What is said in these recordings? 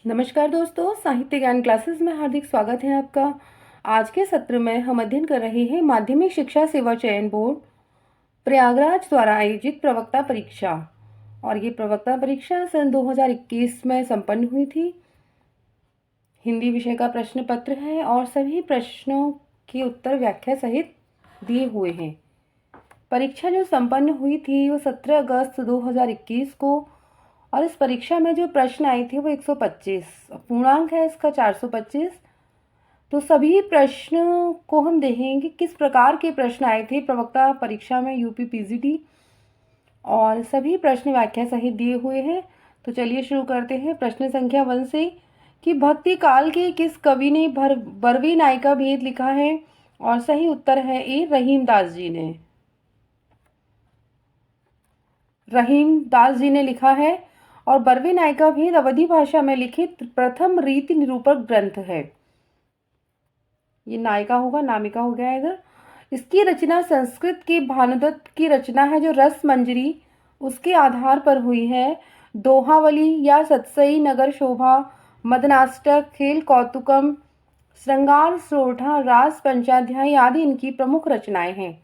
नमस्कार दोस्तों, साहित्य ज्ञान क्लासेस में हार्दिक स्वागत है आपका। आज के सत्र में हम अध्ययन कर रहे हैं माध्यमिक शिक्षा सेवा चयन बोर्ड प्रयागराज द्वारा आयोजित प्रवक्ता परीक्षा। और ये प्रवक्ता परीक्षा सन 2021 में संपन्न हुई थी। हिंदी विषय का प्रश्न पत्र है और सभी प्रश्नों के उत्तर व्याख्या सहित दिए हुए हैं। परीक्षा जो संपन्न हुई थी वो 17 अगस्त 2021 को, और इस परीक्षा में जो प्रश्न आए थे वो 125, पूर्णांक है इसका 425। तो सभी प्रश्नों को हम देखेंगे किस प्रकार के प्रश्न आए थे प्रवक्ता परीक्षा में यूपी पीजीटी, और सभी प्रश्न व्याख्या सहित दिए हुए हैं। तो चलिए शुरू करते हैं प्रश्न संख्या 1 से कि भक्ति काल के किस कवि ने बरवी नायिका भेद लिखा है, और सही उत्तर है ए रहीम दास जी ने। रहीम दास जी ने लिखा है, और बरवी नायिका भेद अवधी भाषा में लिखित प्रथम रीति निरूपक ग्रंथ है। ये नायिका होगा, नामिका हो गया इधर। इसकी रचना संस्कृत की भानुदत्त की रचना है जो रस मंजरी, उसके आधार पर हुई है। दोहावली या सत्सई नगर शोभा, मदनाष्टक, खेल कौतुकम, श्रृंगार सोरठा, रास पंचाध्यायी आदि इनकी प्रमुख रचनाएं हैं।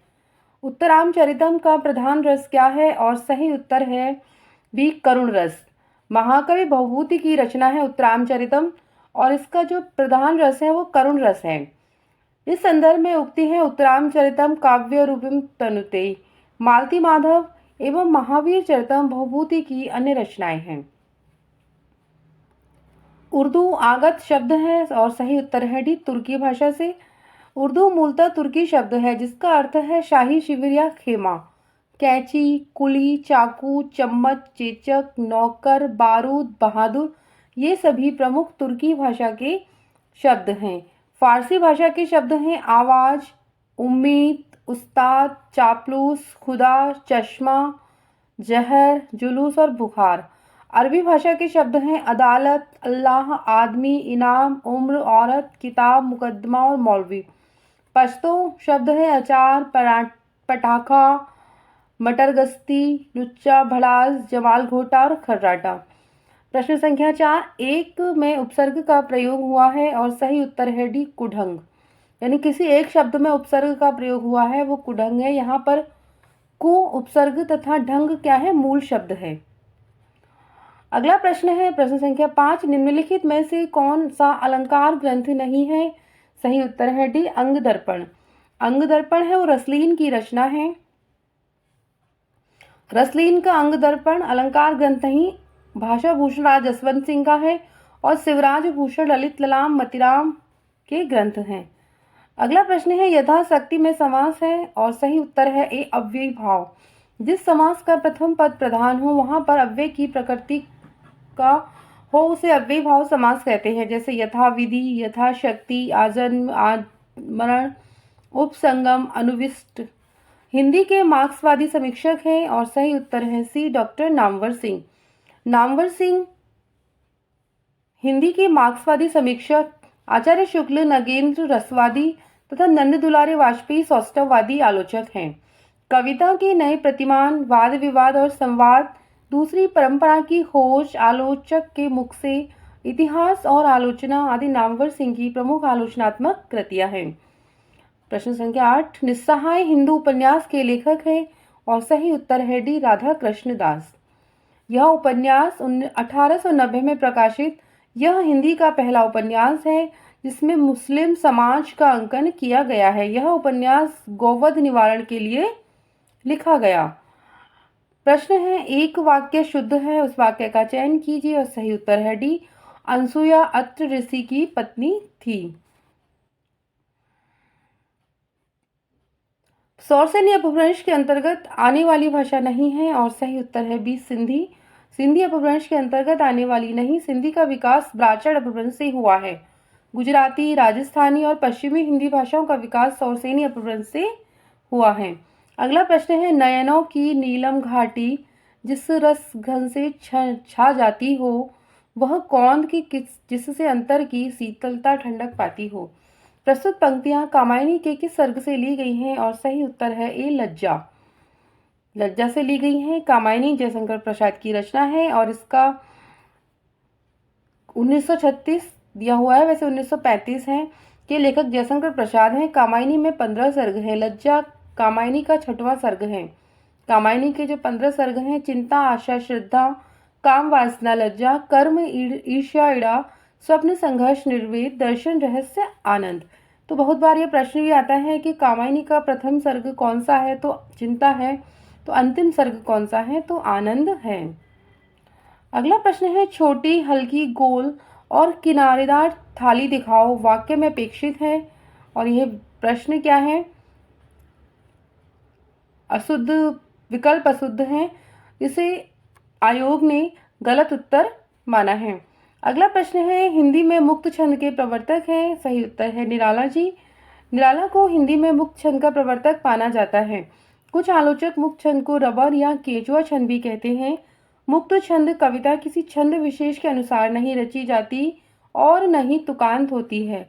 उत्तरामचरितम का प्रधान रस क्या है, और सही उत्तर है बी करुण रस। महाकवि भवभूति की रचना है उत्तरामचरितम, और इसका जो प्रधान रस है वो करुण रस है। इस संदर्भ में उक्ति है उत्तरामचरितम काव्य रूपम तनुते। मालती माधव एवं महावीर चरितम भवभूति की अन्य रचनाएं हैं। उर्दू आगत शब्द है, और सही उत्तर है डी तुर्की भाषा से। उर्दू मूलतः तुर्की शब्द है जिसका अर्थ है शाही शिविर या खेमा। कैंची, कुली, चाकू, चम्मच, चेचक, नौकर, बारूद, बहादुर, ये सभी प्रमुख तुर्की भाषा के शब्द हैं। फारसी भाषा के शब्द हैं आवाज, उम्मीद, उस्ताद, चापलूस, खुदा, चश्मा, जहर, जुलूस और बुखार। अरबी भाषा के शब्द हैं अदालत, अल्लाह, आदमी, इनाम, उम्र, औरत, किताब, मुकदमा और मौलवी। पश्तो शब्द है अचार, पटाखा, मटर गश्ती, लुच्चा, भड़ास, जमाल घोटा और खर्राटा। प्रश्न संख्या 4, एक में उपसर्ग का प्रयोग हुआ है, और सही उत्तर है डी कुढंग। यानी किसी एक शब्द में उपसर्ग का प्रयोग हुआ है वो कुढंग है। यहाँ पर कु उपसर्ग तथा ढंग क्या है, मूल शब्द है। अगला प्रश्न है प्रश्न संख्या 5, निम्नलिखित में से कौन सा अलंकार ग्रंथ नहीं है। सही उत्तर है डी अंग दर्पण। अंग दर्पण है वो रसलीन की रचना है। रसलीन का अंग दर्पण अलंकार ग्रंथ ही भाषा भूषण राज जसवंत सिंह का है, और शिवराज भूषण ललित ललाम मतिराम के ग्रंथ हैं। अगला प्रश्न है यथाशक्ति में समास है, और सही उत्तर है ए अव्ययी भाव। जिस समास का प्रथम पद प्रधान हो वहां पर अव्यय की प्रकृति का हो उसे अव्ययी भाव समास कहते हैं। जैसे यथाविधि, यथाशक्ति, आजन्म, आमरण, उपसंगम, अनुविष्ट। हिंदी के मार्क्सवादी समीक्षक हैं, और सही उत्तर है सी डॉक्टर नामवर सिंह। नामवर सिंह हिंदी के मार्क्सवादी समीक्षक, आचार्य शुक्ल, नगेंद्र रसवादी तथा नंद दुलारे वाजपेयी सौष्ठववादी आलोचक हैं। कविता के नए प्रतिमान, वाद विवाद और संवाद, दूसरी परंपरा की खोज आलोचक के मुख से, इतिहास और आलोचना आदि नामवर सिंह की प्रमुख आलोचनात्मक कृतियां हैं। प्रश्न संख्या 8, निस्सहाय हिंदू उपन्यास के लेखक हैं, और सही उत्तर है डी राधा कृष्ण दास। यह उपन्यास 1890 में प्रकाशित यह हिंदी का पहला उपन्यास है जिसमें मुस्लिम समाज का अंकन किया गया है। यह उपन्यास गौवध निवारण के लिए लिखा गया। प्रश्न है एक वाक्य शुद्ध है, उस वाक्य का चयन कीजिए, और सही उत्तर है डी अनसुया अत्रि ऋषि की पत्नी थी। सौरसेनी अपभ्रंश के अंतर्गत आने वाली भाषा नहीं है, और सही उत्तर है बी सिंधी। सिंधी अपभ्रंश के अंतर्गत आने वाली नहीं। सिंधी का विकास ब्राचड़ अपभ्रंश से हुआ है। गुजराती, राजस्थानी और पश्चिमी हिंदी भाषाओं का विकास सौरसेनी अपभ्रंश से हुआ है। अगला प्रश्न है नयनों की नीलम घाटी जिस रस घन से छा जाती हो वह कौंद की जिससे अंतर की शीतलता ठंडक पाती हो। प्रस्तुत पंक्तियां कामायनी के किस सर्ग से ली गई हैं, और सही उत्तर है ए लज्जा। लज्जा से ली गई हैं। कामायनी जयशंकर प्रसाद की रचना है, और इसका 1936 दिया हुआ है, वैसे 1935 है, के लेखक जयशंकर प्रसाद हैं। कामायनी में 15 सर्ग हैं। लज्जा कामायनी का 6वां सर्ग है। कामायनी के जो 15 सर्ग हैं, चिंता, आशा, श्रद्धा, काम, वासना, लज्जा, कर्म, ईर्ष्या, ईड़ा, स्वप्न, संघर्ष, निर्वेद, दर्शन, रहस्य, आनंद। तो बहुत बार ये प्रश्न भी आता है कि कामायनी का प्रथम सर्ग कौन सा है, तो चिंता है। तो अंतिम सर्ग कौन सा है, तो आनंद है। अगला प्रश्न है, छोटी, हल्की, गोल और किनारेदार थाली दिखाओ, वाक्य में अपेक्षित है। और यह प्रश्न क्या है, अशुद्ध, विकल्प अशुद्ध है, इसे आयोग ने गलत उत्तर माना है। अगला प्रश्न है, हिंदी में मुक्त छंद के प्रवर्तक हैं, सही उत्तर है निराला जी। निराला को हिंदी में मुक्त छंद का प्रवर्तक माना जाता है। कुछ आलोचक मुक्त छंद को रबर या केंचुआ छंद भी कहते हैं। मुक्त छंद कविता किसी छंद विशेष के अनुसार नहीं रची जाती और न ही तुकांत होती है।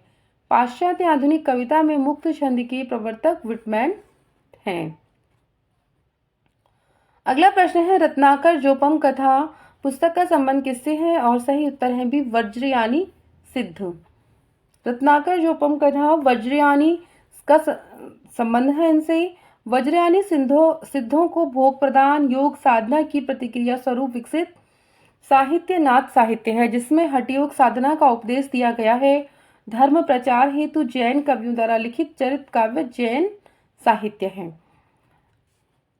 पाश्चात्य आधुनिक कविता में मुक्त छंद के प्रवर्तक विटमैन हैं। अगला प्रश्न है, रत्नाकर जोपम कथा पुस्तक का संबंध किससे है, और सही उत्तर है भी वज्रयानी सिद्ध। रत्नाकर जोपम कथा वज्रयानी का संबंध है इनसे। वज्रयानी सिद्धों को भोग प्रदान, योग साधना की प्रतिक्रिया स्वरूप विकसित साहित्य नाथ साहित्य है, जिसमें हठयोग साधना का उपदेश दिया गया है। धर्म प्रचार हेतु जैन कवियों द्वारा लिखित चरित काव्य जैन साहित्य है।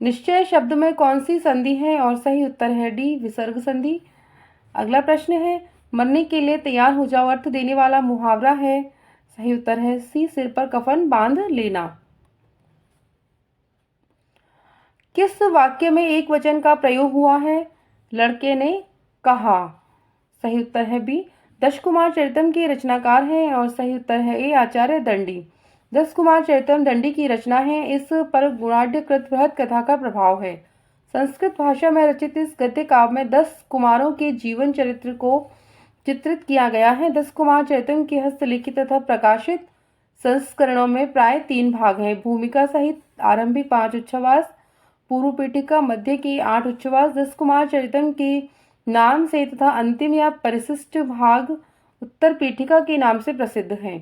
निश्चय शब्द में कौन सी संधि है, और सही उत्तर है डी, विसर्ग संधि। अगला प्रश्न है, मरने के लिए तैयार हो जाओ अर्थ देने वाला मुहावरा है, सही उत्तर है सी, सिर पर कफन बांध लेना। किस वाक्य में एक वचन का प्रयोग हुआ है, लड़के ने कहा, सही उत्तर है बी, दश कुमार चरितम के रचनाकार हैं, और सही उत्तर है ए, आचार्य दंडी। 10 कुमार चरितम दंडी की रचना है। इस पर गुणाढ्यकृत बृहद कथा का प्रभाव है। संस्कृत भाषा में रचित इस गद्य काव्य में 10 कुमारों के जीवन चरित्र को चित्रित किया गया है। 10 कुमार चरितम के हस्तलिखित तथा प्रकाशित संस्करणों में प्राय 3 भाग हैं। भूमिका सहित आरंभिक 5 उच्छ्वास, पूर्व पीठिका, मध्य के 8 उच्छ्वास 10 कुमार चरितम के नाम से तथा अंतिम या परिशिष्ट भाग उत्तर पीठिका के नाम से प्रसिद्ध है।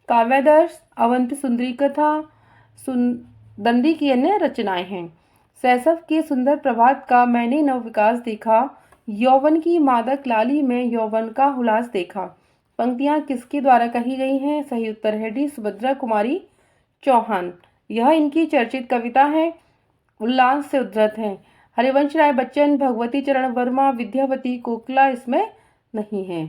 काव्यादर्श, अवंती सुंदरी कथा, दंडी की अन्य रचनाएं हैं। शैशव के सुंदर प्रभात का मैंने नव विकास देखा, यौवन की मादक लाली में यौवन का हुलास देखा। पंक्तियां किसके द्वारा कही गई हैं, सही उत्तर है डी, सुभद्रा कुमारी चौहान। यह इनकी चर्चित कविता है, उल्लास से उद्धृत है। हरिवंश राय बच्चन, भगवती चरण वर्मा, विद्यावती कोकला इसमें नहीं है।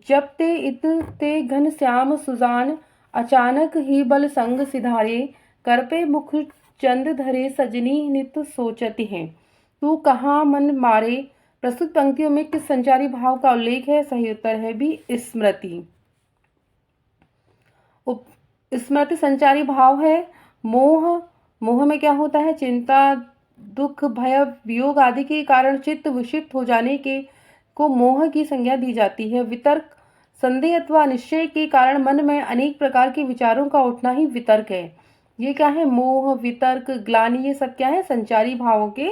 जब ते इत ते घन श्याम सुजान, अचानक ही बल संग सिधारे, कर पे मुख चंद धरे सजनी नित सोचती हैं। तू कहाँ मन मारे, प्रस्तुत पंक्तियों में किस संचारी भाव का उल्लेख है, सही उत्तर है भी, स्मृति। स्मृति संचारी भाव है। मोह, मोह में क्या होता है, चिंता, दुख, भय, वियोग आदि के कारण चित्त विक्षिप्त हो जाने के को मोह की संज्ञा दी जाती है। वितर्क, संदेह अथवा निश्चय के कारण मन में अनेक प्रकार के विचारों का उठना ही वितर्क है। ये क्या है, मोह, वितर्क, ग्लानि, ये सब क्या है, संचारी भावों के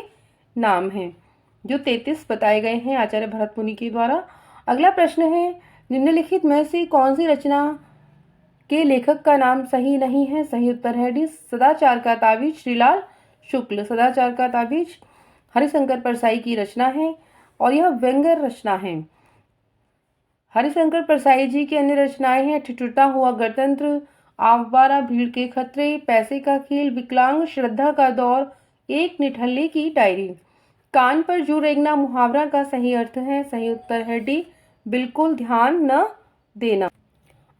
नाम हैं, जो 33 बताए गए हैं आचार्य भरत मुनि के द्वारा। अगला प्रश्न है, निम्नलिखित में से कौन सी रचना के लेखक का नाम सही नहीं है, सही उत्तर है डी, सदाचार का ताबीज श्रीलाल शुक्ल। सदाचार का ताबीज हरिशंकर परसाई की रचना है और यह व्यंग्य रचना है। हरिशंकर परसाई जी की अन्य रचनाएं हैं, ठिठुरता हुआ गणतंत्र, आवारा भीड़ के खतरे, पैसे का खेल, विकलांग, श्रद्धा का दौर, एक निठल्ले की डायरी। कान पर जू रेंगना मुहावरा का सही अर्थ है, सही उत्तर है डी, बिल्कुल ध्यान न देना।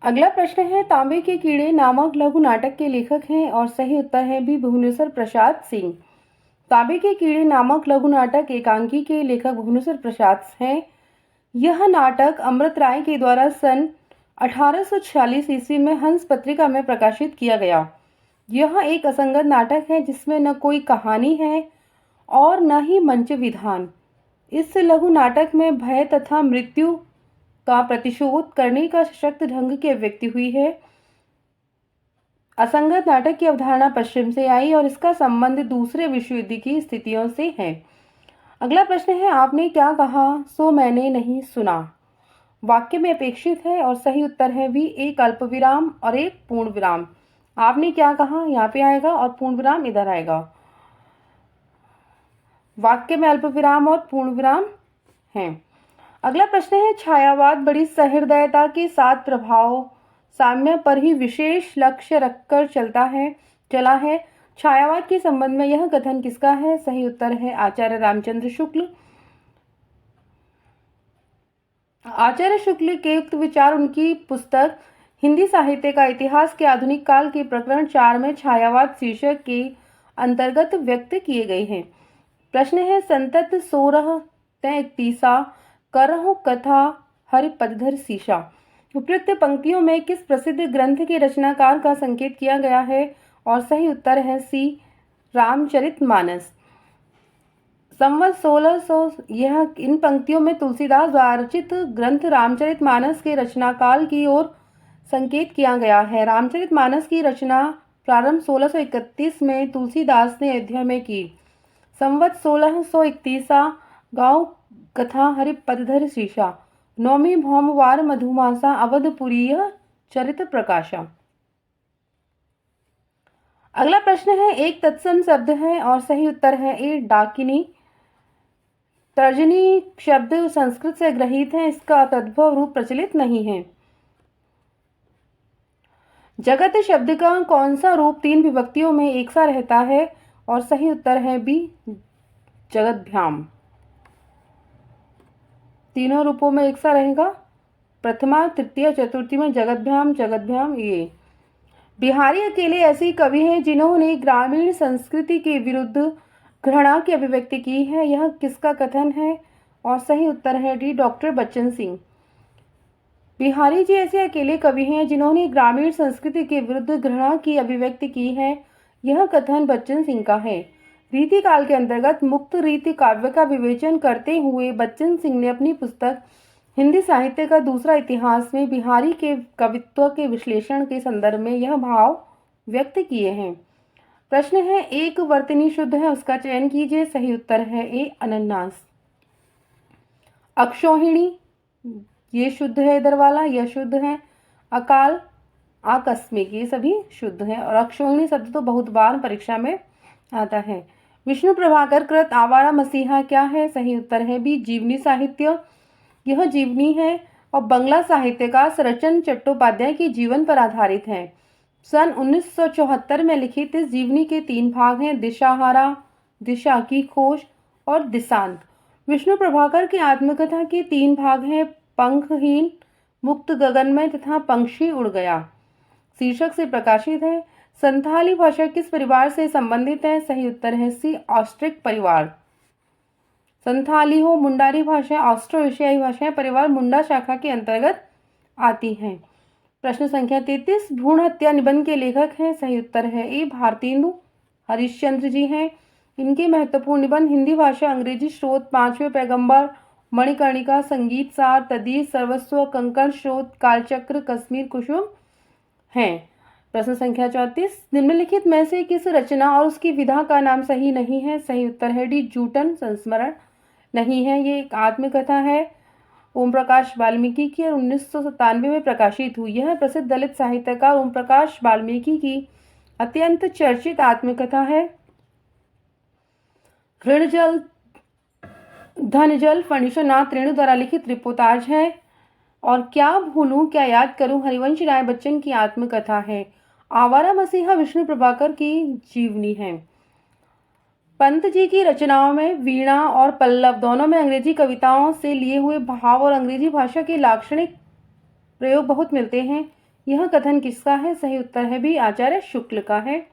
अगला प्रश्न है, तांबे के कीड़े नामक लघु नाटक के लेखक हैं और सही उत्तर है भी, भुवनेश्वर प्रसाद सिंह। तांबे के कीड़े नामक लघु नाटक एकांकी के लेखक भुवनेश्वर प्रसाद हैं। यह नाटक अमृत राय के द्वारा सन 1846 ईस्वी में हंस पत्रिका में प्रकाशित किया गया। यह एक असंगत नाटक है जिसमें न कोई कहानी है और न ही मंच विधान। इस लघु नाटक में भय तथा मृत्यु का प्रतिशोध करने का सशक्त ढंग की अभिव्यक्ति हुई है। असंगत नाटक की अवधारणा पश्चिम से आई और इसका संबंध दूसरे विश्व युद्ध की स्थितियों से है। अगला प्रश्न है, आपने क्या कहा सो मैंने नहीं सुना। वाक्य में अपेक्षित है और सही उत्तर है भी एक अल्प विराम और एक पूर्ण विराम। आपने क्या कहा, यहाँ पे आएगा और पूर्ण विराम इधर आएगा। वाक्य में अल्प विराम और पूर्ण विराम है। अगला प्रश्न है, छायावाद बड़ी सहृदयता के साथ प्रभाव साम्य पर ही विशेष लक्ष्य रखकर चला है। छायावाद के संबंध में यह कथन किसका है? सही उत्तर है आचार्य रामचंद्र शुक्ल। आचार्य शुक्ल के उक्त विचार उनकी पुस्तक हिंदी साहित्य का इतिहास के आधुनिक काल के प्रकरण 4 में छायावाद शीर्षक के अंतर्गत व्यक्त किए गए हैं। प्रश्न है, संतत 16 तय 31 करहु कथा हरि पदधर शीशा। उपयुक्त पंक्तियों में किस प्रसिद्ध ग्रंथ के रचनाकार का संकेत किया गया है? और सही उत्तर है सी रामचरितमानस। संवत 1600 यह इन पंक्तियों में तुलसीदास द्वारा रचित ग्रंथ रामचरितमानस के रचनाकाल की ओर संकेत किया गया है। रामचरितमानस की रचना प्रारंभ 1631 में तुलसीदास ने अयोध्या में की। संवत 1631 गाँव कथा हरि पदधर शीशा। नौमी भौमवार मधुमासा अवधपुरीय चरित प्रकाशा। अगला प्रश्न है, एक तत्सम शब्द है और सही उत्तर है ए डाकिनी। तर्जनी शब्द संस्कृत से ग्रहित है, इसका तद्भव रूप प्रचलित नहीं है। जगत शब्द का कौन सा रूप 3 विभक्तियों में एक सा रहता है? और सही उत्तर है बी जगद्भ्याम। तीनों रूपों में एक सा रहेगा, प्रथमा तृतीय चतुर्थी में जगद्भ्याम ये। बिहारी अकेले ऐसे कवि हैं जिन्होंने ग्रामीण संस्कृति के विरुद्ध घृणा की अभिव्यक्ति की है, यह किसका कथन है? और सही उत्तर है डी डॉक्टर बच्चन सिंह। बिहारी जी ऐसे अकेले कवि हैं जिन्होंने ग्रामीण संस्कृति के विरुद्ध घृणा की अभिव्यक्ति की है, यह कथन बच्चन सिंह का है। रीति काल के अंतर्गत मुक्त रीति काव्य का विवेचन करते हुए बच्चन सिंह ने अपनी पुस्तक हिंदी साहित्य का दूसरा इतिहास में बिहारी के कवित्व के विश्लेषण के संदर्भ में यह भाव व्यक्त किए हैं। प्रश्न है, एक वर्तनी शुद्ध है, उसका चयन कीजिए। सही उत्तर है ए अनन्नास। अक्षोहिणी ये शुद्ध है, इधर वाला यह शुद्ध है। अकाल आकस्मिक ये सभी शुद्ध है। और अक्षोहिणी शब्द तो बहुत बार परीक्षा में आता है। विष्णु प्रभाकर कृत आवारा मसीहा क्या है? सही उत्तर है बी जीवनी साहित्य। यह जीवनी है और बंगला साहित्य का सरचन चट्टोपाध्याय के जीवन पर आधारित है। सन 1974 में लिखित इस जीवनी के 3 भाग हैं, दिशाहारा, दिशा की खोज और दिशांत। विष्णु प्रभाकर की आत्मकथा के 3 भाग हैं, पंखहीन, मुक्त गगन में तथा पंक्षी उड़ गया शीर्षक से प्रकाशित है। संथाली भाषा किस परिवार से संबंधित है? सही उत्तर है सी ऑस्ट्रिक परिवार। संथाली हो मुंडारी भाषा ऑस्ट्रो एशियाई भाषाएं परिवार मुंडा शाखा के अंतर्गत आती हैं। प्रश्न संख्या 33, भ्रूण हत्या निबंध के लेखक हैं। सही उत्तर है ए भारतेंदु हरिश्चंद्र जी हैं। इनके महत्वपूर्ण निबंध हिंदी भाषा, अंग्रेजी स्रोत, 5वें पैगंबर, मणिकर्णिका, संगीत सार, तदीस, सर्वस्व, कंकण स्रोत, कालचक्र, कश्मीर कुसुम हैं। प्रश्न संख्या 34, निम्नलिखित में से किस रचना और उसकी विधा का नाम सही नहीं है? सही उत्तर है डी जूटन संस्मरण नहीं है। ये एक आत्मकथा है ओम प्रकाश वाल्मीकि की और 1997 में प्रकाशित हुई। यह प्रसिद्ध दलित साहित्यकार ओम प्रकाश वाल्मीकि की अत्यंत चर्चित आत्मकथा है। ऋणजल धनजल फणीश्वरनाथ रेणु द्वारा लिखित रिपोर्टाज है। और क्या भूलूं क्या याद करूं हरिवंश राय बच्चन की आत्मकथा है। आवारा मसीहा विष्णु प्रभाकर की जीवनी है। पंत जी की रचनाओं में वीणा और पल्लव दोनों में अंग्रेजी कविताओं से लिए हुए भाव और अंग्रेजी भाषा के लाक्षणिक प्रयोग बहुत मिलते हैं। यह कथन किसका है? सही उत्तर है भी आचार्य शुक्ल का है।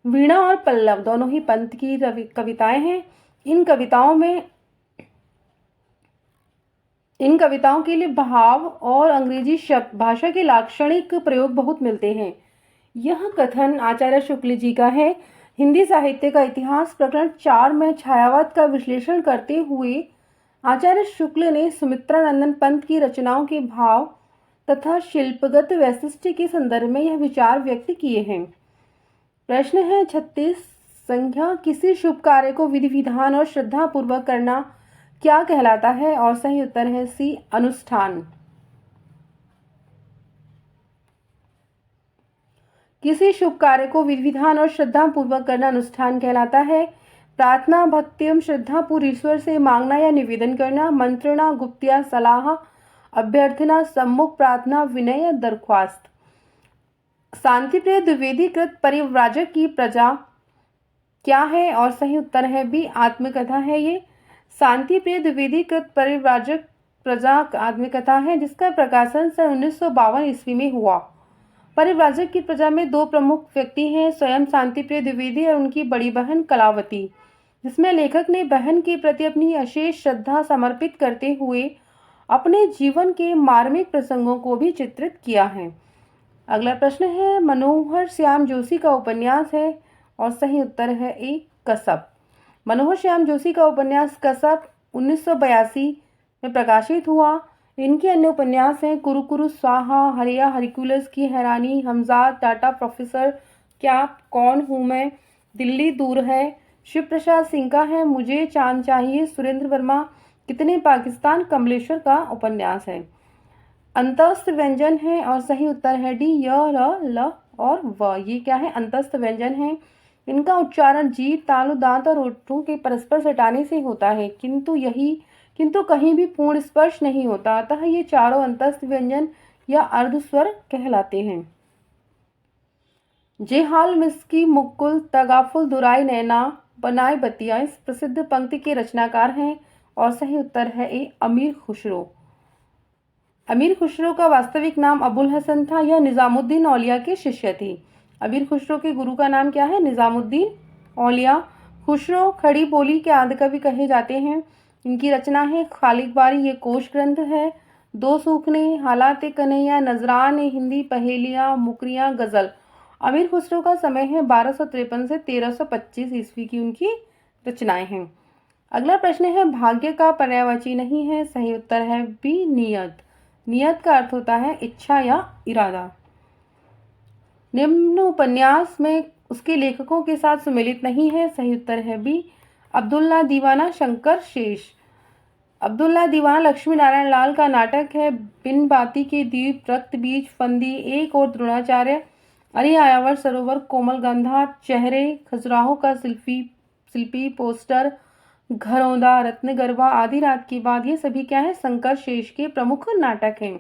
वीणा और पल्लव दोनों ही पंत की कविताएं हैं। इन कविताओं के लिए भाव और अंग्रेजी शब्द भाषा के लाक्षणिक प्रयोग बहुत मिलते हैं। यह कथन आचार्य शुक्ल जी का है। हिंदी साहित्य का इतिहास प्रकरण 4 में छायावाद का विश्लेषण करते हुए आचार्य शुक्ल ने सुमित्रानंदन पंत की रचनाओं के भाव तथा शिल्पगत वैशिष्ट्य के संदर्भ में यह विचार व्यक्त किए हैं। प्रश्न है 36, संख्या किसी शुभ कार्य को विधि विधान और श्रद्धा पूर्वक करना क्या कहलाता है? और सही उत्तर है सी, अनुष्ठान। किसी शुभ कार्य को विधि विधान और श्रद्धा पूर्वक करना अनुष्ठान कहलाता है। प्रार्थना, भक्ति एवं श्रद्धा पूर्व ईश्वर से मांगना या निवेदन करना, मंत्रणा, गुप्तिया सलाह, अभ्यर्थना, सम्मुख प्रार्थना, विनय या दरख्वास्त। शांतिप्रिय द्विवेदी कृत परिव्राजक की प्रजा क्या है? और सही उत्तर है बी, आत्मकथा है ये। शांतिप्रिय द्विवेदी कृत परिव्राजक प्रजा आत्मकथा है, जिसका प्रकाशन सन 1952 ईस्वी में हुआ। परिव्राजक की प्रजा में दो प्रमुख व्यक्ति हैं, स्वयं शांतिप्रिय द्विवेदी और उनकी बड़ी बहन कलावती, जिसमें लेखक ने बहन के प्रति अपनी अशेष श्रद्धा समर्पित करते हुए अपने जीवन के मार्मिक प्रसंगों को भी चित्रित किया है। अगला प्रश्न है, मनोहर श्याम जोशी का उपन्यास है, और सही उत्तर है ए, कसब। मनोहर श्याम जोशी का उपन्यास कसब 1982 में प्रकाशित हुआ। इनके अन्य उपन्यास हैं कुरु कुरु स्वाहा, हरिया, हरक्यूलिस की हैरानी, हमजाद, टाटा, प्रोफेसर, क्या, कौन हूँ मैं, दिल्ली दूर है, शिव प्रसाद सिंह का है मुझे चांद चाहिए, सुरेंद्र वर्मा, कितने पाकिस्तान, कमलेश्वर का उपन्यास है। अंतस्थ व्यंजन है, और सही उत्तर है डी, य, र, ल और व। ये क्या है? अंतस्थ व्यंजन है। इनका उच्चारण जीभ, तालु, दांत और ओठों के परस्पर सटाने से होता है, किंतु कहीं भी पूर्ण स्पर्श नहीं होता, अतः ये चारों अंतस्थ व्यंजन या अर्ध स्वर कहलाते हैं। जेहाल मिस्की मुकुल तगाफुल दुराई नैना बनाए बतिया इस प्रसिद्ध पंक्ति के रचनाकार हैं, और सही उत्तर है ए, अमीर खुसरो। अमीर खुसरो का वास्तविक नाम अबुल हसन था। यह निजामुद्दीन औलिया के शिष्य थे। अमीर खुसरो के गुरु का नाम क्या है? निजामुद्दीन औलिया। खुसरो खड़ी बोली के आदि कवि कहे जाते हैं। इनकी रचना है खालिक बारी, ये कोश ग्रंथ है। दो सूखने, हालात कन्हैया, नजरान हिंदी, पहेलियां, मुकरियां, गजल। अमीर खुसरो का समय है 1253 से 1325 ईस्वी की उनकी रचनाएं हैं। अगला प्रश्न है, भाग्य का पर्यायवाची नहीं है, सही उत्तर है बी, नियत। नियत का अर्थ होता है इच्छा या इरादा। निम्न उपन्यास में उसके लेखकों के साथ सुमेलित नहीं है, सही उत्तर है बी, अब्दुल्ला दीवाना, शंकर शेष। अब्दुल्ला दीवाना लक्ष्मी नारायण लाल का नाटक है। बिन बाती के द्वीप, रक्त बीज, फंदी, एक और द्रोणाचार्य, अरे आयावर सरोवर, कोमल गंधा, चेहरे, खजुराहो का शिल्पी पोस्टर, घरौंदा, रत्नगरबा, आधी रात की बात, ये सभी क्या है? शंकर शेष के प्रमुख नाटक हैं।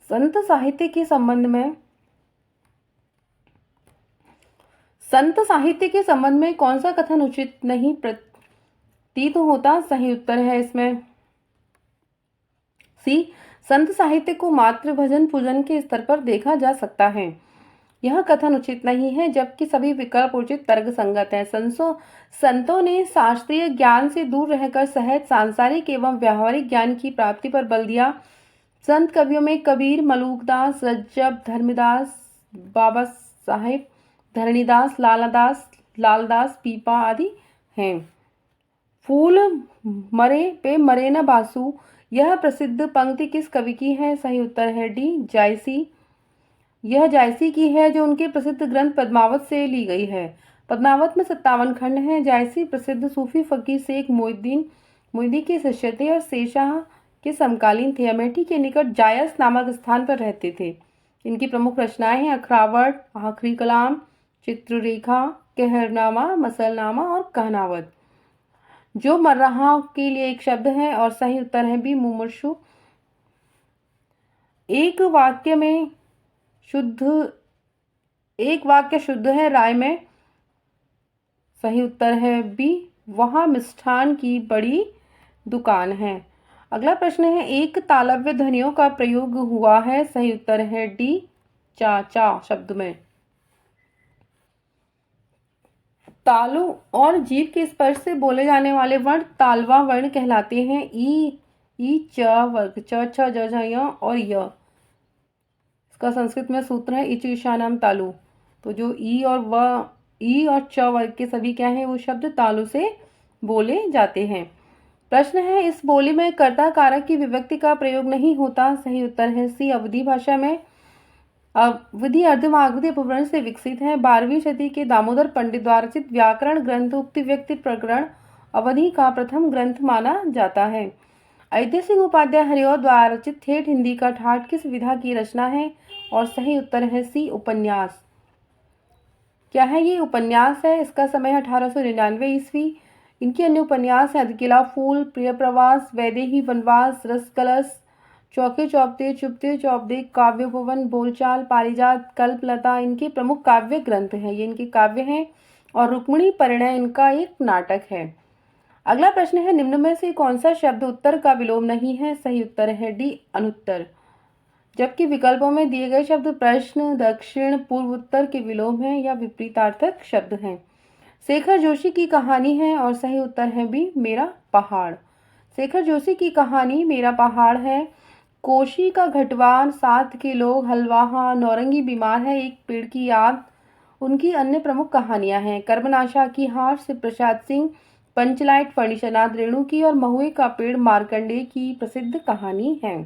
संत साहित्य के संबंध में कौन सा कथन उचित नहीं प्रतीत होता? सही उत्तर है इसमें सी, संत साहित्य को मात्र भजन पूजन के स्तर पर देखा जा सकता है। यह कथन उचित नहीं है, जबकि सभी विकल्प उचित तर्क संगत हैं। संतों ने शास्त्रीय ज्ञान से दूर रहकर सहज सांसारिक एवं व्यावहारिक ज्ञान की प्राप्ति पर बल दिया। संत कवियों में कबीर, मलूकदास, रज्जब, धर्मदास, बाबा साहेब, धरणीदास, लालदास, पीपा आदि हैं। फूल मरे पे मरे न बासु, यह प्रसिद्ध पंक्ति किस कवि की है? सही उत्तर है डी, जायसी। यह जायसी की है, जो उनके प्रसिद्ध ग्रंथ पद्मावत से ली गई है। पद्मावत में 57 खंड हैं। जायसी प्रसिद्ध सूफी फकीर शेख मोइदी के शिष्य थे और शेरशाह के समकालीन थे। अमेठी के निकट जायस नामक स्थान पर रहते थे। इनकी प्रमुख रचनाएं हैं अखरावट, आखिरी कलाम, चित्ररेखा, कहरनामा, मसलनामा और कहनावत। जो मर रहा के लिए एक शब्द है, और सही उत्तर है बी, मुमूर्षु। एक वाक्य शुद्ध है राय में, सही उत्तर है बी, वहां मिष्ठान की बड़ी दुकान है। अगला प्रश्न है, एक तालव्य ध्वनियों का प्रयोग हुआ है, सही उत्तर है डी, चा शब्द में। तालु और जीभ के स्पर्श से बोले जाने वाले वर्ण तालवा वर्ण कहलाते हैं। ई च वर्ग, च छ ज झ य और य। इसका संस्कृत में सूत्र है इच ईशानाम तालु। तो जो ई और च वर्ग के सभी क्या है? वो शब्द तालु से बोले जाते हैं। प्रश्न है, इस बोली में कर्ता कारक की विभक्ति का प्रयोग नहीं होता, सही उत्तर है सी, अवधी भाषा में। अवधी अर्धमागधी अपभ्रंश से विकसित है। 12वीं सदी के दामोदर पंडित द्वारा रचित व्याकरण ग्रंथ उक्ति व्यक्ति प्रकरण अवधि का प्रथम ग्रंथ माना जाता है। अयोध्या सिंह उपाध्याय हरिऔध द्वारा रचित ठेठ हिंदी का ठाठ किस विधा की रचना है? और सही उत्तर है सी, उपन्यास। क्या है ये? उपन्यास है। इसका समय है 1899 ईस्वी। इनके अन्य उपन्यास है अधकिला फूल, प्रिय प्रवास, वैदेही वनवास, रस कलश, चौके चौपते, चुपते चौपदे, काव्य भवन, बोलचाल, पारिजात, कल्पलता इनके प्रमुख काव्य ग्रंथ हैं। ये इनके काव्य हैं। और रुक्मिणी परिणय इनका एक नाटक है। अगला प्रश्न है, निम्न में से कौन सा शब्द उत्तर का विलोम नहीं है? सही उत्तर है डी, अनुत्तर। जबकि विकल्पों में दिए गए शब्द प्रश्न, दक्षिण, पूर्व, उत्तर के विलोम हैं या विपरीतार्थक शब्द हैं। शेखर जोशी की कहानी है और सही उत्तर है बी, मेरा पहाड़। शेखर जोशी की कहानी मेरा पहाड़ है। कोशी का घटवार, साथ के लोग, हलवाहा, नौरंगी बीमार है, एक पेड़ की याद उनकी अन्य प्रमुख कहानियां हैं। कर्मनाशा की हार शिव प्रसाद सिंह, पंचलाइट फर्नीचरनाथ रेणु की और महुए का पेड़ मार्कंडेय की प्रसिद्ध कहानी है।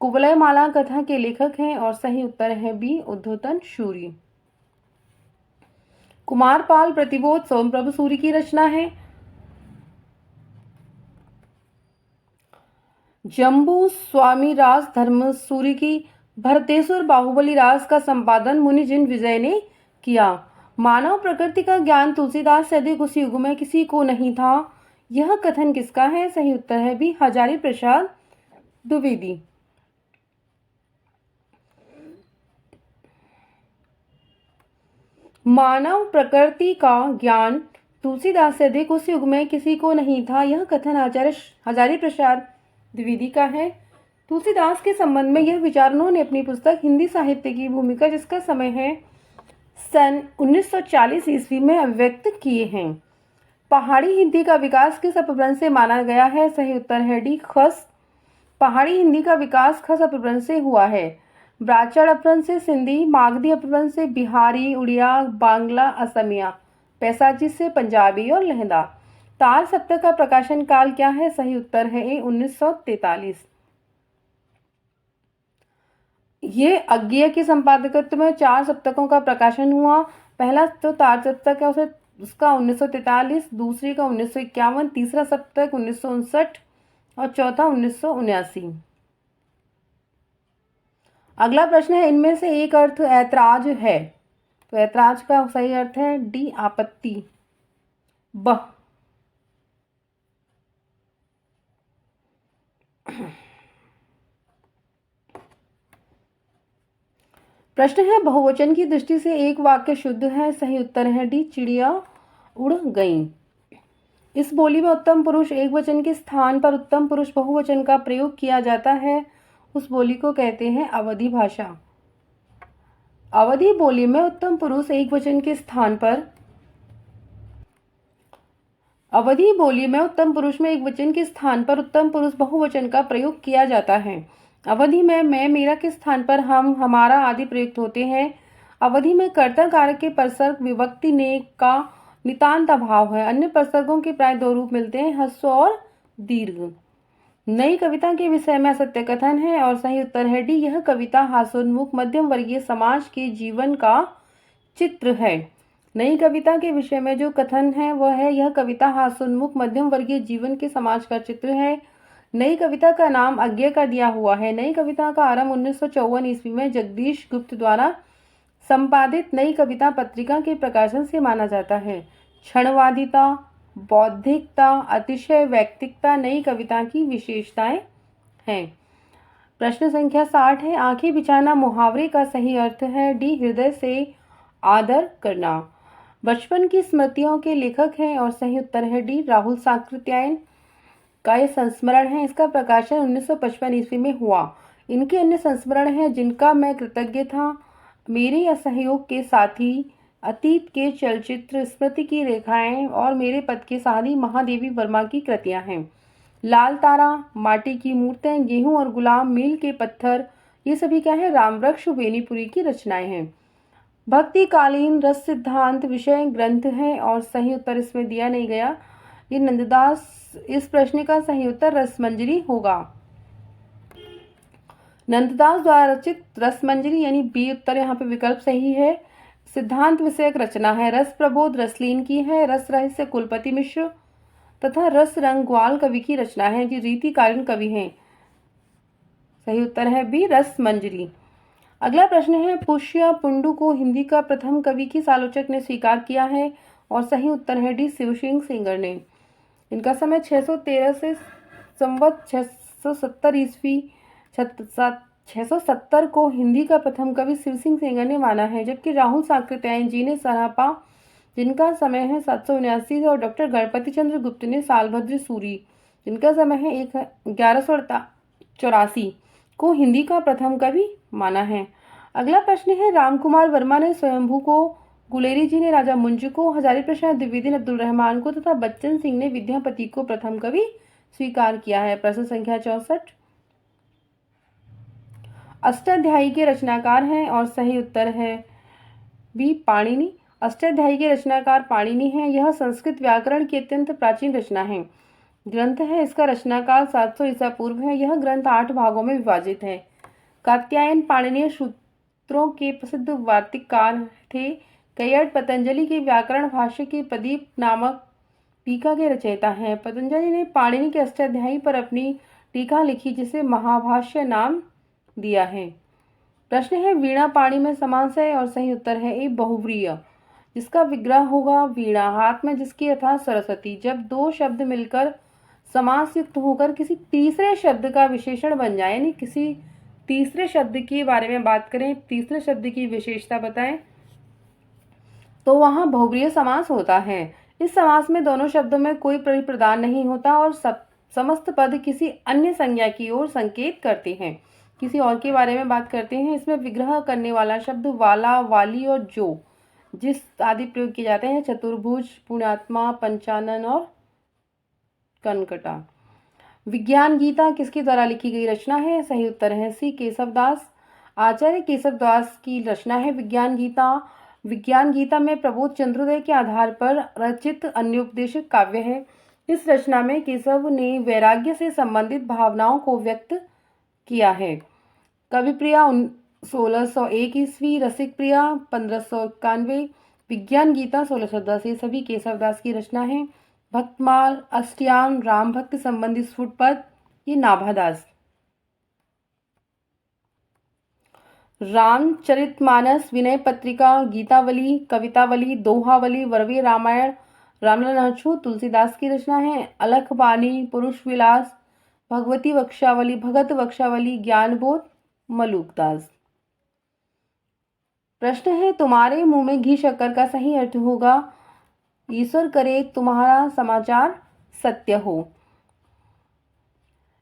कुवलय माला कथा के लेखक हैं और सही उत्तर है बी, उद्धोतन शूरी। कुमारपाल प्रतिबोध सोमप्रभु सूरी की रचना है। जम्बू स्वामी राज धर्म सूरी की भरतेश्वर बाहुबली राज का संपादन मुनि जिन विजय ने किया। मानव प्रकृति का ज्ञान तुलसीदास से अधिक उस युग में किसी को नहीं था। यह कथन किसका है? सही उत्तर है बी, हजारी प्रसाद द्विवेदी। मानव प्रकृति का ज्ञान तुलसीदास से अधिक उस युग में किसी को नहीं था। यह कथन आचार्य हजारी प्रसाद द्विवेदी का है। तुलसीदास के संबंध में यह विचार उन्होंने अपनी पुस्तक हिंदी साहित्य की भूमिका, जिसका समय है सन 1940 ईस्वी में अभिव्यक्त किए हैं। पहाड़ी हिंदी का विकास किस अपभ्रंश से माना गया है? सही उत्तर है डी, खस। पहाड़ी हिंदी का विकास खस अपभ्रंश से हुआ है। ब्राह्मण अपभ्रंश से सिंधी, मागधी अपभ्रंश से बिहारी, उड़िया, बांग्ला, असमिया, पैसाची से पंजाबी और लहंदा। तार सप्तक का प्रकाशन काल क्या है? सही उत्तर है ए, 1943। ये अज्ञेय के संपादकत्व में 4 सप्तकों का प्रकाशन हुआ। पहला तो तार सप्तक है, उसका 1943, दूसरे का 1951, तीसरा सप्तक 1959 और चौथा 1979। अगला प्रश्न है, इनमें से एक अर्थ ऐतराज है, तो ऐतराज का सही अर्थ है डी, आपत्ति। ब प्रश्न है, बहुवचन की दृष्टि से एक वाक्य शुद्ध है। सही उत्तर है डी, चिड़िया उड़ गई। इस बोली में उत्तम पुरुष एक वचन के स्थान पर उत्तम पुरुष बहुवचन का प्रयोग किया जाता है। उस बोली को कहते हैं अवधी भाषा। अवधी बोली में उत्तम पुरुष एक वचन के स्थान पर अवधी बोली में उत्तम पुरुष में एक वचन के स्थान पर उत्तम पुरुष बहुवचन का प्रयोग किया जाता है। अवधि में मैं, मेरा के स्थान पर हम, हमारा आदि प्रयुक्त होते हैं। अवधि में कर्ता कारक के परसर्ग विभक्ति ने का नितांत अभाव है। अन्य परसर्गों के प्राय 2 रूप मिलते हैं, ह्रस्व और दीर्घ। नई कविता के विषय में असत्य कथन है और सही उत्तर है डी, यह कविता हास्योन्मुख मध्यम वर्गीय समाज के जीवन का चित्र है। नई कविता के विषय में जो कथन है वह है, यह कविता हास्योन्मुख मध्यम वर्गीय जीवन के समाज का चित्र है। नई कविता का नाम अज्ञेय का दिया हुआ है। नई कविता का आरंभ 1954 ईस्वी में जगदीश गुप्त द्वारा संपादित नई कविता पत्रिका के प्रकाशन से माना जाता है। क्षणवादिता, बौद्धिकता, अतिशय वैयक्तिकता नई कविता की विशेषताएं हैं। प्रश्न संख्या 60 है, आंखें बिछाना मुहावरे का सही अर्थ है डी, हृदय से आदर करना। बचपन की स्मृतियों के लेखक हैं और सही उत्तर है डी, राहुल साकृत्यायन का ये संस्मरण है। इसका प्रकाशन 1955 ईस्वी में हुआ। इनके अन्य संस्मरण हैं, जिनका मैं कृतज्ञ था, मेरे असहयोग के साथी, अतीत के चलचित्र, स्मृति की रेखाएं और मेरे पद के साथी महादेवी वर्मा की कृतियां हैं। लाल तारा, माटी की मूर्तें, गेहूं और गुलाम, मील के पत्थर, ये सभी क्या है? रामवृक्ष बेनीपुरी की रचनाएं हैं। भक्तिकालीन रस सिद्धांत विषय ग्रंथ है और सही उत्तर इसमें दिया नहीं गया। ये नंददास, इस प्रश्न का सही उत्तर रसमंजरी होगा। नंददास द्वारा रचित रसमंजरी यानी बी उत्तर यहाँ पे विकल्प सही है। सिद्धांत विषयक रचना है। रस प्रबोध रसलीन की है। रस रहस्य कुलपति मिश्र तथा रस रंग ग्वाल कवि की रचना है, जो रीतिकालीन कवि हैं। सही उत्तर है बी, रस मंजरी। अगला प्रश्न है, पुष्य पुंडु को हिंदी का प्रथम कवि किस आलोचक ने स्वीकार किया है? और सही उत्तर है डी, शिवसिंह सेंगर ने। इनका समय 613 से संवत 670 ईस्वी 670 को हिंदी का प्रथम कवि शिवसिंह सेंगर ने माना है, जबकि राहुल सांकृत्यायन जी ने सरापा, जिनका समय है 779 और डॉक्टर गणपति चंद्र गुप्त ने सालभद्र सूरी, जिनका समय है 1184 को हिंदी का प्रथम कवि माना है। अगला प्रश्न है, रामकुमार वर्मा ने स्वयंभू को, गुलेरी जी ने राजा मुंज को, हजारी प्रसाद द्विवेदी ने अब्दुल रहमान को तथा बच्चन सिंह ने विद्यापति को प्रथम कवि स्वीकार किया है। प्रश्न संख्या 64। अष्टाध्यायी के रचनाकार हैं और सही उत्तर है बी, पाणिनि। अष्टाध्यायी के रचनाकार पाणिनि हैं। यह संस्कृत व्याकरण की अत्यंत प्राचीन रचना है, ग्रंथ है। इसका रचनाकाल 700 ईसा पूर्व है। यह ग्रंथ 8 भागों में विभाजित है। कात्यायन पाणिनीय सूत्रों के प्रसिद्ध वार्तिककार थे। कैयट पतंजलि के व्याकरण भाष्य की प्रदीप नामक टीका के रचयिता हैं। पतंजलि ने पाणिनि के अष्टाध्यायी पर अपनी टीका लिखी, जिसे महाभाष्य नाम दिया है। प्रश्न है, वीणा पाणी में समास है और सही उत्तर है ए, बहुव्रीहि, जिसका विग्रह होगा वीणा, हाथ में जिसकी अर्थात सरस्वती। जब दो शब्द मिलकर समास युक्त होकर किसी तीसरे शब्द का विशेषण बन जाए, यानी किसी तीसरे शब्द के बारे में बात करें, तीसरे शब्द की विशेषता बताएं, तो वहां बहुव्रीहि समास होता है। इस समास में दोनों शब्दों में कोई परिप्रदान नहीं होता और समस्त पद किसी अन्य संज्ञा की ओर संकेत करते हैं। किसी और के बारे में बात करते हैं। इसमें विग्रह करने वाला शब्द वाला, वाली और जो, जिस आदि प्रयोग किए जाते हैं। चतुर्भुज, पुण्यात्मा, पंचानन और कनकटा। विज्ञान गीता किसके द्वारा लिखी गई रचना है? सही उत्तर है सी, केशवदास। आचार्य केशवदास की रचना है विज्ञान गीता। विज्ञान गीता में प्रबोध चंद्रोदय के आधार पर रचित अन्योपदेशक काव्य है। इस रचना में केशव ने वैराग्य से संबंधित भावनाओं को व्यक्त किया है। कविप्रिया 1601 ईस्वी, रसिक प्रिया 1591, विज्ञान गीता 1610, ये सभी केशवदास की रचना है। भक्तमाल, अष्टयाम, राम भक्त संबंधी स्फुटपद, ये नाभादास। रामचरितमानस, विनय पत्रिका, गीतावली, कवितावली, दोहावली, वरवी रामायण, रामलाल अछूत, तुलसीदास की रचना है। अलख बानी, पुरुष विलास, भगवती वक्षावली, भगत वक्षावली, ज्ञानबोध, मलुकदास। प्रश्न है, तुम्हारे मुंह में घी शक्कर का सही अर्थ होगा, ईश्वर करे तुम्हारा समाचार सत्य हो।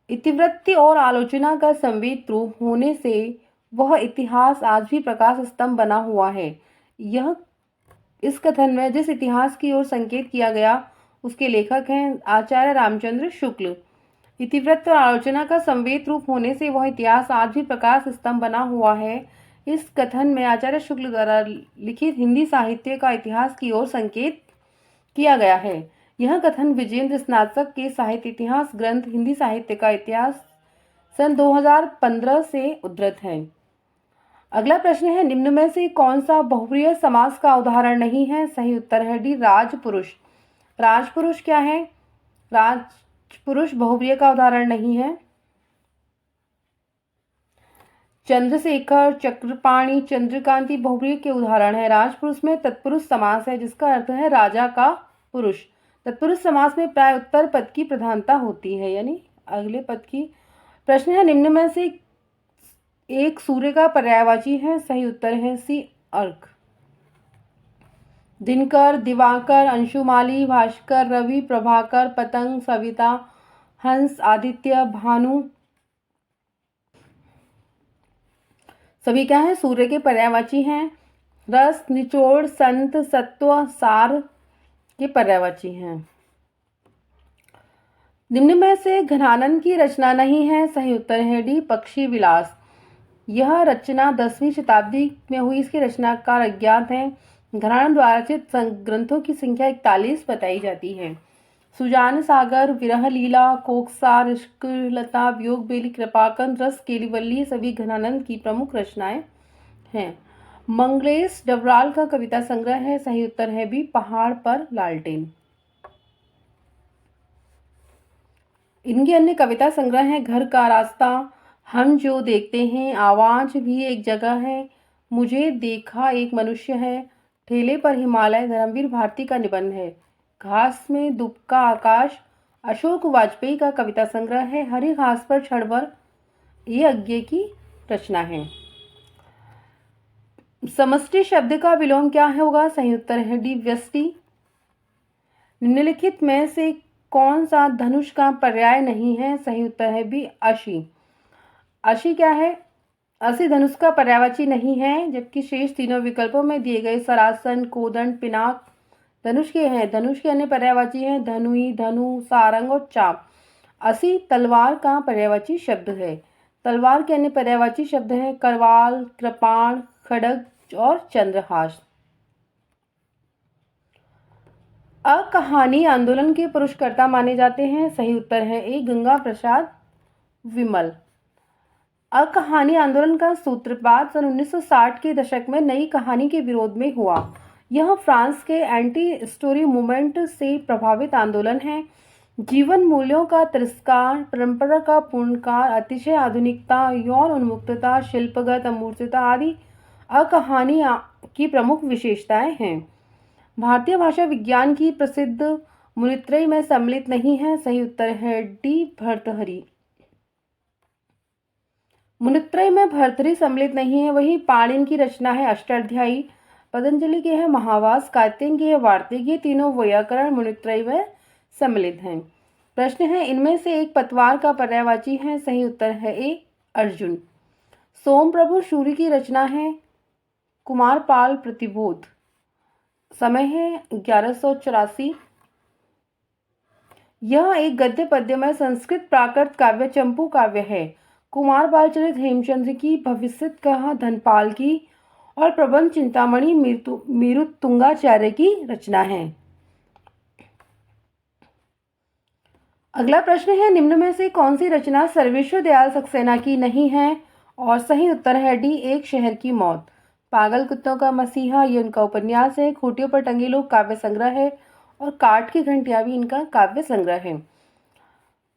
इतिवृत्ति और आलोचना का संवेद रूप होने से वह इतिहास आज भी प्रकाश स्तंभ बना हुआ है। यह इस कथन में जिस इतिहास की ओर संकेत किया गया उसके लेखक हैं आचार्य रामचंद्र शुक्ल। इतिवृत्त और आलोचना का संवेद रूप होने से वह इतिहास आज भी प्रकाश स्तंभ बना हुआ है। इस कथन में आचार्य शुक्ल द्वारा लिखित हिंदी साहित्य का इतिहास की ओर संकेत किया गया है। यह कथन विजेंद्र स्नातक के साहित्य इतिहास ग्रंथ हिंदी साहित्य का इतिहास सन 2015 से उद्धृत है। अगला प्रश्न है, निम्न में से कौन सा बहुव्रीहि समास का उदाहरण नहीं है? सही उत्तर है डी, राजपुरुष। राजपुरुष क्या है? राजपुरुष बहुव्रीहि का उदाहरण नहीं है। चंद्रशेखर, चक्रपाणि, चंद्रकांति बहुव्रीहि के उदाहरण है। राजपुरुष में तत्पुरुष समास है, जिसका अर्थ है राजा का पुरुष। तत्पुरुष समास में प्राय उत्तर पद की प्रधानता होती है, यानी अगले पद की। प्रश्न है, निम्न में से एक सूर्य का पर्यायवाची है? सही उत्तर है सी, अर्क। दिनकर, दिवाकर, अंशुमाली, भास्कर, रवि, प्रभाकर, पतंग, सविता, हंस, आदित्य, भानु, सभी क्या है? सूर्य के पर्यायवाची हैं। रस, निचोड़, संत, सत्व, सार के पर्यायवाची हैं। निम्न में से घनानंद की रचना नहीं है। सही उत्तर है डी, पक्षी विलास। यह रचना 10वीं शताब्दी में हुई। इसके रचनाकार अज्ञात हैं। घरानंद द्वारा रचित ग्रंथों की संख्या 41 बताई जाती है। सुजान सागर, विरह लीला, कोकसार, इश्क लता, वियोग बेली, कृपाकंद, रस केलीवल्ली, सभी घनानंद की प्रमुख रचनाएं हैं। मंगलेश डबराल का कविता संग्रह है। सही उत्तर है बी, पहाड़ पर लालटेन। इनके अन्य कविता संग्रह हैं घर का रास्ता, हम जो देखते हैं, आवाज भी एक जगह है, मुझे देखा एक मनुष्य है, ठेले पर हिमालय, धर्मवीर भारती का निबंध है, घास में दुबका आकाश, अशोक वाजपेयी का कविता संग्रह है, हरी घास पर क्षण भर, ये अज्ञे की रचना है। समष्टि शब्द का विलोम क्या होगा? सही उत्तर है डी व्यष्टि। निम्नलिखित में से कौन सा धनुष का पर्याय नहीं है? सही उत्तर है बी अशी। अशी क्या है? असी धनुष का पर्यायवाची नहीं है, जबकि शेष तीनों विकल्पों में दिए गए सरासन, कोदंड, पिनाक धनुष के हैं। धनुष के अन्य पर्यायवाची हैं धनुई, धनु, सारंग और चाप। असी तलवार का पर्यायवाची शब्द है। तलवार के अन्य पर्यायवाची शब्द हैं करवाल, कृपाण, खड्ग और चंद्रहास। अकहानी आंदोलन के पुरुषकर्ता माने जाते हैं। सही उत्तर है ए गंगा प्रसाद विमल। अकहानी आंदोलन का सूत्रपात सन 1960 के दशक में नई कहानी के विरोध में हुआ। यह फ्रांस के एंटी स्टोरी मूवमेंट से प्रभावित आंदोलन है। जीवन मूल्यों का तिरस्कार, परंपरा का पूर्णकार, अतिशय आधुनिकता, यौन उन्मुक्तता, शिल्पगत अमूर्तता आदि अकहानी की प्रमुख विशेषताएं हैं। भारतीय भाषा विज्ञान की प्रसिद्ध मुनित्रयी में सम्मिलित नहीं है। सही उत्तर है डी भर्तृहरि। मुनित्रयी में भर्तृहरि सम्मिलित नहीं है। वही पाणिनि की रचना है अष्टाध्यायी, पतंजलि के है महावास, कात्यायन की है वार्तिक। ये तीनों वैयाकरण मुनित्रयी में सम्मिलित हैं। प्रश्न है इनमें से एक पतवार का पर्यायवाची है। सही उत्तर है ए अर्जुन। सोम प्रभु सूर्य की रचना है कुमारपाल प्रतिबोध। समय है 1184। यह एक गद्य पद्य में संस्कृत प्राकृत काव्य चंपू काव्य है। कुमारपाल चरित हेमचंद्र की, भविष्यत कहा धनपाल की और प्रबंध चिंतामणि मेरुतुंगाचार्य की रचना है। अगला प्रश्न है निम्न में से कौन सी रचना सर्वेश्वर दयाल सक्सेना की नहीं है? और सही उत्तर है डी एक शहर की मौत। पागल कुत्तों का मसीहा ये उनका उपन्यास है। खूंटियों पर टंगे लोग काव्य संग्रह है और काठ की घंटियां भी इनका काव्य संग्रह है।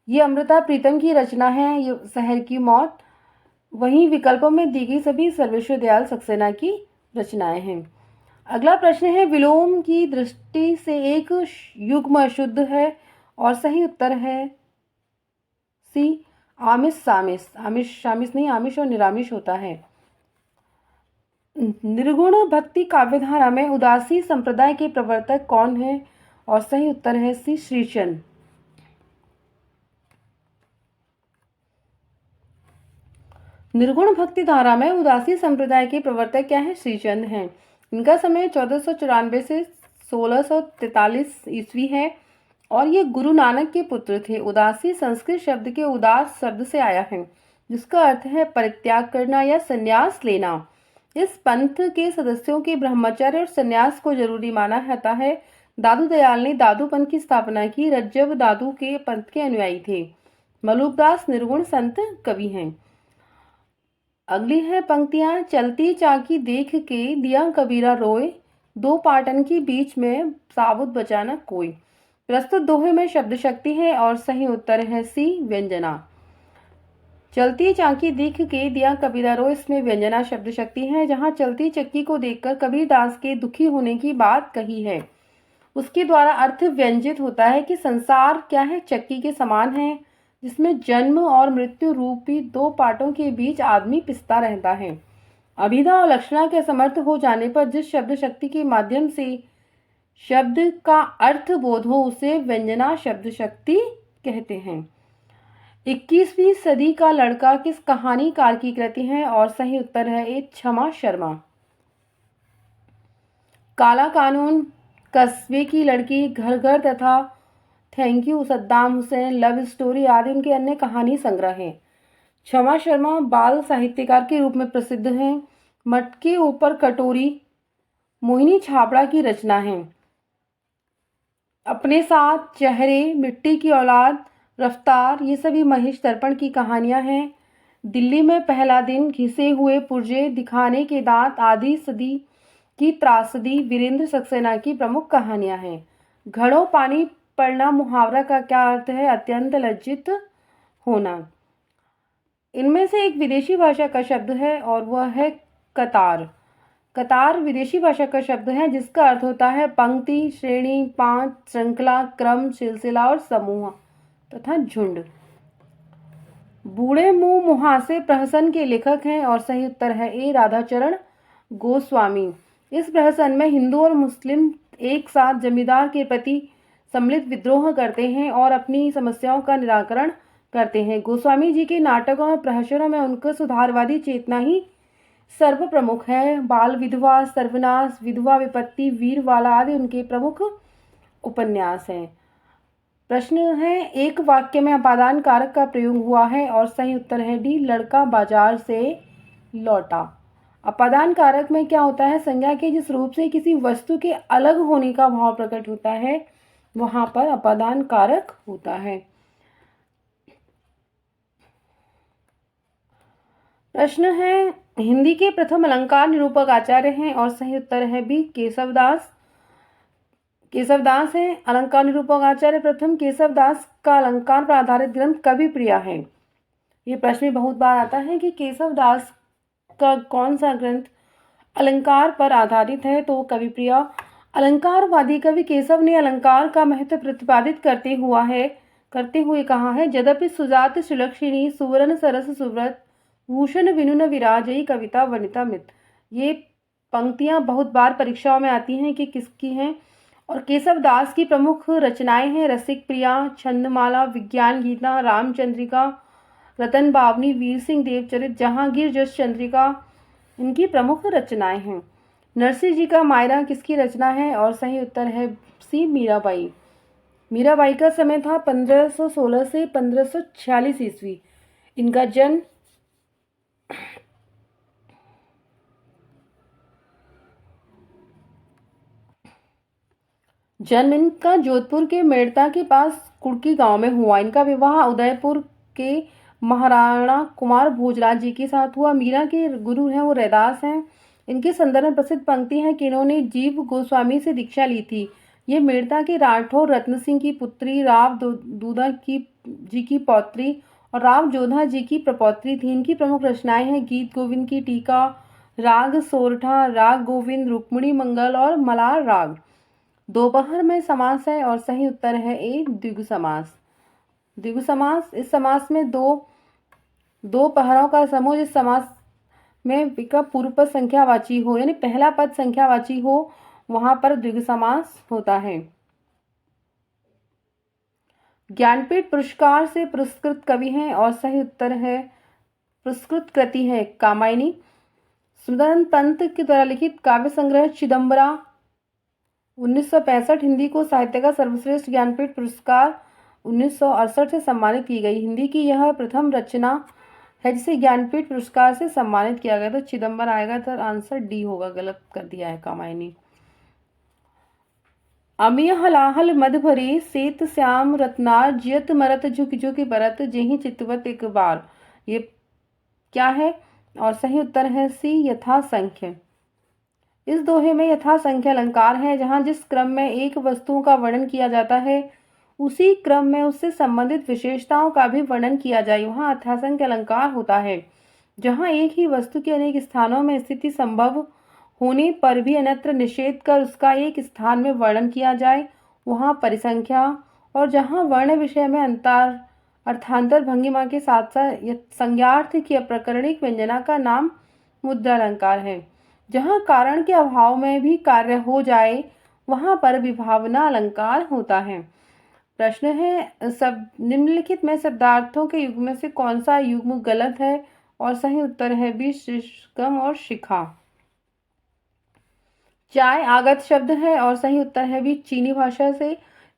ये अमृता प्रीतम की रचना है ये शहर की मौत। वहीं विकल्पों में दी गई सभी सर्वेश्वर दयाल सक्सेना की रचनाएं हैं। अगला प्रश्न है विलोम की दृष्टि से एक युग्म अशुद्ध है और सही उत्तर है सी आमिष सामिष। आमिष शामिष नहीं, आमिष और निरामिष होता है। निर्गुण भक्ति काव्यधारा में उदासी संप्रदाय के प्रवर्तक कौन है? और सही उत्तर है सी श्रीचंद। निर्गुण भक्ति धारा में उदासी संप्रदाय के प्रवर्तक क्या है? श्रीचंद हैं। इनका समय 1494 से 1643 ईस्वी है और ये गुरु नानक के पुत्र थे। उदासी संस्कृत शब्द के उदास शब्द से आया है, जिसका अर्थ है परित्याग करना या संन्यास लेना। इस पंथ के सदस्यों के ब्रह्मचर्य और संन्यास को जरूरी माना जाता है। दादू दयाल ने दादू पंथ की स्थापना की। रज्जब दादू के पंथ के अनुयायी थे। मलुकदास निर्गुण संत कवि हैं। अगली है पंक्तियां चलती चाकी देख के दिया कबीरा रोए, दो पाटन की बीच में साबुत बचाना कोई। प्रस्तुत दोहे में शब्द शक्ति है और सही उत्तर है सी व्यंजना। चलती चाकी देख के दिया कबीरा रोए, इसमें व्यंजना शब्द शक्ति है। जहां चलती चक्की को देखकर कबीरदास के दुखी होने की बात कही है, उसके द्वारा अर्थ व्यंजित होता है कि संसार क्या है? चक्की के समान है, जिसमें जन्म और मृत्यु रूपी दो पाटों के बीच आदमी पिसता रहता है। अभिधा और लक्षणा के समर्थ हो जाने पर जिस शब्द शक्ति के माध्यम से शब्द का अर्थ बोध हो उसे व्यंजना शब्द शक्ति कहते हैं। 21वीं सदी का लड़का किस कहानीकार की कृति है? और सही उत्तर है ए क्षमा शर्मा। काला कानून, कस्बे की लड़की, घर घर तथा thank you, Saddam Hussain, love story आदि उनके अन्य कहानी संग्रह हैं। क्षमा शर्मा बाल साहित्यकार के रूप में प्रसिद्ध हैं। मटके ऊपर कटोरी मोहिनी छाबड़ा की रचना है। अपने साथ, चेहरे, मिट्टी की औलाद, रफ्तार ये सभी महेश दर्पण की कहानियां हैं। दिल्ली में पहला दिन, घिसे हुए पुर्जे, दिखाने के दांत आदि सदी की त्रासदी वीरेंद्र सक्सेना की प्रमुख कहानियां हैं। घड़ों पानी पढ़ना मुहावरा का क्या अर्थ है? अत्यंत लज्जित होना। इनमें से एक विदेशी भाषा का शब्द है और वह है कतार। कतार विदेशी भाषा का शब्द है जिसका अर्थ होता है पंक्ति, श्रेणी, पांच, श्रृंखला, क्रम, सिलसिला और समूह तथा झुंड। बूढ़े मुंह मुहासे प्रहसन के लेखक हैं और सही उत्तर है ए राधाचरण गोस्वामी। इस प्रहसन में हिंदू और मुस्लिम एक साथ जमींदार के प्रति सम्मिलित विद्रोह करते हैं और अपनी समस्याओं का निराकरण करते हैं। गोस्वामी जी के नाटकों और प्रहसनों में उनका सुधारवादी चेतना ही सर्व प्रमुख है। बाल विधवा, सर्वनाश, विधवा विपत्ति, वीरवाला आदि उनके प्रमुख उपन्यास हैं। प्रश्न है एक वाक्य में अपादान कारक का प्रयोग हुआ है और सही उत्तर है डी लड़का बाजार से लौटा। अपादान कारक में क्या होता है? संज्ञा के जिस रूप से किसी वस्तु के अलग होने का भाव प्रकट होता है वहां पर अपादान कारक होता है। प्रश्न है हिंदी के प्रथम अलंकार निरूपक आचार्य हैं और सही उत्तर है बी केशवदास। केशवदास हैं अलंकार निरूपक आचार्य प्रथम। केशवदास का अलंकार पर आधारित ग्रंथ कविप्रिया है। ये प्रश्न बहुत बार आता है कि केशवदास का कौन सा ग्रंथ अलंकार पर आधारित है, तो कविप्रिया। अलंकारवादी कवि केशव ने अलंकार का महत्व प्रतिपादित करते हुए कहा है यद्यपि सुजात सुलक्षिणी सुवर्ण सरस सुव्रत भूषण विनुन विराजयी कविता वनिता मित। ये पंक्तियां बहुत बार परीक्षाओं में आती हैं कि किसकी हैं। और केशवदास की प्रमुख रचनाएं हैं रसिक प्रिया, छंदमाला, विज्ञान गीता, रामचंद्रिका, रतन बावनी, वीर सिंह देवचरित, जहांगीर जस चंद्रिका इनकी प्रमुख रचनाएं हैं। नरसिंह जी का मायरा किसकी रचना है? और सही उत्तर है सी मीराबाई। मीराबाई का समय था 1516 से 1546 ईस्वी। इनका जन्म इनका जोधपुर के मेड़ता के पास कुड़की गांव में हुआ। इनका विवाह उदयपुर के महाराणा कुमार भोजराज जी के साथ हुआ। मीरा के गुरु हैं वो रैदास हैं। इनके संदर्भ में प्रसिद्ध पंक्ति है कि इन्होंने जीव गोस्वामी से दीक्षा ली थी। ये मेड़ता के राठौर रत्न सिंह की पुत्री, राव दूधा जी की पौत्री और राव जोधा जी की प्रपौत्री थी। इनकी प्रमुख रचनाएं हैं गीत गोविंद की टीका, राग सोरठा, राग गोविंद, रुक्मिणी मंगल और मलार राग। दोपहर में समास है और सही उत्तर है ए द्विगु समास। द्विगु समास इस समास में दो पहरों का समूह जिस समास में विकल्प पूर्व पद संख्यावाची हो यानी पहला पद संख्यावाची हो वहां पर द्विगु समास होता है। ज्ञानपीठ पुरस्कार से पुरस्कृत कवि हैं और सही उत्तर है पुरस्कृत कृति है कामायनी। सुंदरानंद पंत के द्वारा लिखित काव्य संग्रह चिदंबरा 1965 हिंदी को साहित्य का सर्वश्रेष्ठ ज्ञानपीठ पुरस्कार 1968 से सम्मानित की गई। हिंदी की यह प्रथम रचना है जिसे ज्ञानपीठ पुरस्कार से सम्मानित किया गया। तो चिदंबर आएगा तो आंसर डी होगा, गलत कर दिया है कामायनी। अमिय हलाहल मद भरे सेत श्याम रत्नार जियत मरत झुक झुक बरत जेहि चितवत एक बार। ये क्या है? और सही उत्तर है सी यथा संख्य। इस दोहे में यथा संख्य अलंकार है जहां जिस क्रम में एक वस्तु का वर्णन किया जाता है उसी क्रम में उससे संबंधित विशेषताओं का भी वर्णन किया जाए वहां यथासंख्य अलंकार होता है। जहां एक ही वस्तु के अनेक स्थानों में स्थिति संभव होने पर भी अन्यत्र निषेध कर उसका एक स्थान में वर्णन किया जाए वहां परिसंख्या। और जहां वर्ण विषय में अर्थांतर भंगिमा के साथ साथ संज्ञार्थ की अप्रकरणिक व्यंजना का नाम मुद्रा अलंकार है। जहां कारण के अभाव में भी कार्य हो जाए वहां पर विभावना अलंकार होता है। प्रश्न है सब निम्नलिखित में शब्दार्थों के युग्म में से कौन सा युग्म गलत है? और सही उत्तर है बी शुष्कम और शिखा। चाय आगत शब्द है और सही उत्तर है भी चीनी भाषा से।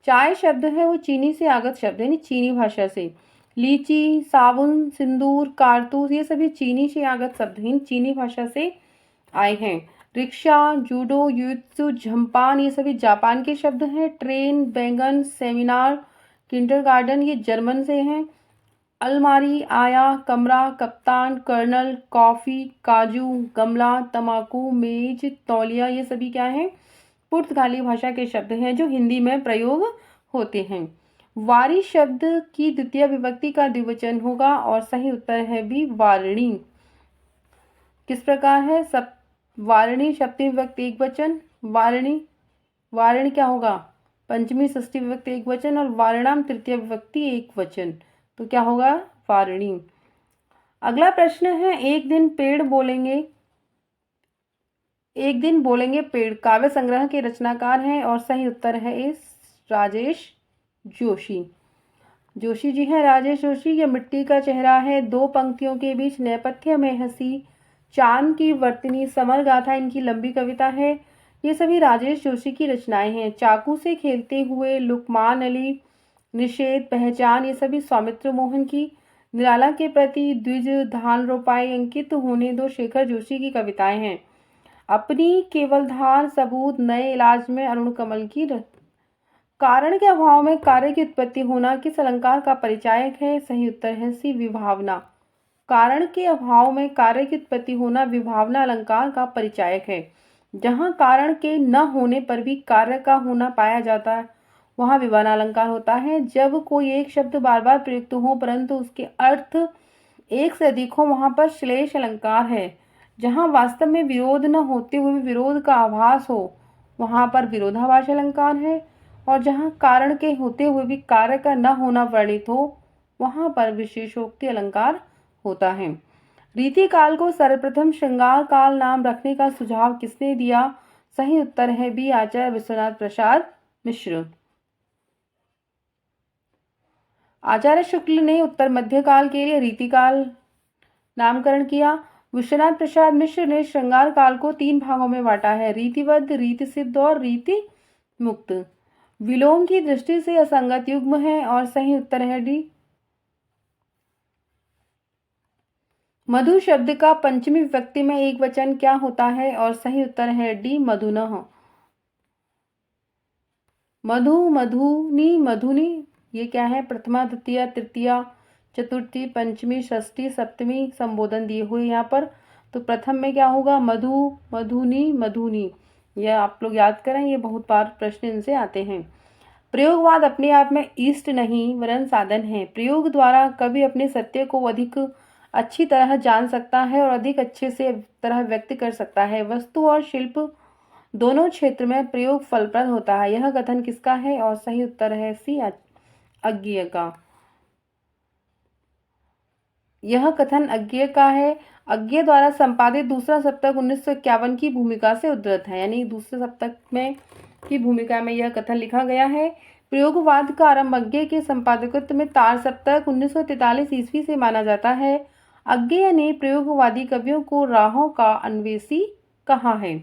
चाय शब्द है वो चीनी से आगत शब्द है यानी चीनी भाषा से। लीची, साबुन, सिंदूर, कारतूस ये सभी चीनी से आगत शब्द हैं, चीनी भाषा से आए हैं। रिक्शा, जूडो, युत्सु, झम्पान ये सभी जापान के शब्द हैं। ट्रेन, बैंगन, सेमिनार, किंडरगार्टन ये जर्मन से हैं। अलमारी, आया, कमरा, कप्तान, कर्नल, कॉफी, काजू, गमला, तमाकू, मेज, तौलिया ये सभी क्या हैं? पुर्तगाली भाषा के शब्द हैं जो हिंदी में प्रयोग होते हैं। वारी शब्द की द्वितीय विभक्ति का द्विवचन होगा और सही उत्तर है भी वारिणी। किस प्रकार है? सब वारिणी सप्तमी विभक्ति एक वचन, वारिणी वारिणी क्या होगा? पंचमी षष्ठी विभक्ति एक वचन और वारिणाम तृतीय विभक्ति एक वचन, तो क्या होगा? वारिणी। अगला प्रश्न है, एक दिन बोलेंगे पेड़ काव्य संग्रह के रचनाकार हैं और सही उत्तर है इस राजेश जोशी। जोशी जी हैं राजेश जोशी। यह मिट्टी का चेहरा है, दो पंक्तियों के बीच नेपथ्य में हंसी, चांद की वर्तनी, समर गाथा इनकी लंबी कविता है। ये सभी राजेश जोशी की रचनाएं हैं। चाकू से खेलते हुए, लुकमान अली, निषेध, पहचान ये सभी सौमित्र मोहन की। निराला के प्रति, द्विज, धान रोपाई, अंकित होने दो शेखर जोशी की कविताएं हैं। अपनी केवलधार, सबूत, नए इलाज में अरुण कमल की कारण के अभाव में कार्य की उत्पत्ति होना किस अलंकार का परिचायक है? सही उत्तर है सी विभावना। कारण के अभाव में कार्य की उत्पत्ति होना विभावना अलंकार का परिचायक है। जहाँ कारण के न होने पर भी कार्य का होना पाया जाता है वहाँ विभावना अलंकार होता है। जब कोई एक शब्द बार बार प्रयुक्त हो परंतु उसके अर्थ एक से अधिक हो वहाँ पर श्लेष अलंकार है। जहाँ वास्तव में विरोध न होते हुए विरोध का आभास हो वहाँ पर विरोधाभास अलंकार है। और जहाँ कारण के होते हुए भी कार्य का न होना वर्णित हो वहाँ पर विशेषोक्ति अलंकार होता है। रीति काल को सर्वप्रथम श्रृंगार काल नाम रखने का सुझाव किसने दिया? सही उत्तर है बी आचार्य विश्वनाथ प्रसाद मिश्र। आचार्य शुक्ल ने उत्तर मध्य काल के लिए रीति काल नामकरण किया। विश्वनाथ प्रसाद मिश्र ने श्रृंगार काल को 3 भागों में बांटा है, रीतिबद्ध, रीति सिद्ध और रीति मुक्त। विलोम की दृष्टि से असंगत युग्म है और सही उत्तर है डी। मधु शब्द का पंचमी विभक्ति में एक वचन क्या होता है? और सही उत्तर है डी मधुनः। मधु, मधुनी, मधुनी ये क्या है? प्रथमा, द्वितीय, तृतीया, चतुर्थी, पंचमी, षष्ठी, सप्तमी संबोधन दिए हुए यहाँ पर। तो प्रथम में क्या होगा? मधु, मधुनी, मधुनी। यह आप लोग याद करें, ये बहुत बार प्रश्न इनसे आते हैं। प्रयोगवाद अपने आप में इष्ट नहीं वरन साधन है। प्रयोग द्वारा कवि अपने सत्य को अधिक अच्छी तरह जान सकता है और अधिक अच्छे से तरह व्यक्त कर सकता है। वस्तु और शिल्प दोनों क्षेत्र में प्रयोग फलप्रद होता है। यह कथन किसका है? और सही उत्तर है सी अज्ञेय का। यह कथन अज्ञेय का है। अज्ञेय द्वारा संपादित दूसरा सप्तक 1951 की भूमिका से उद्धृत है, यानी दूसरे सप्तक में की भूमिका में यह कथन लिखा गया है। प्रयोगवाद का आरंभ अज्ञेय के संपादकत्व में तार सप्तक 1943 ईस्वी से माना जाता है। अज्ञेय ने प्रयोगवादी कवियों को राहों का अन्वेषी कहा है।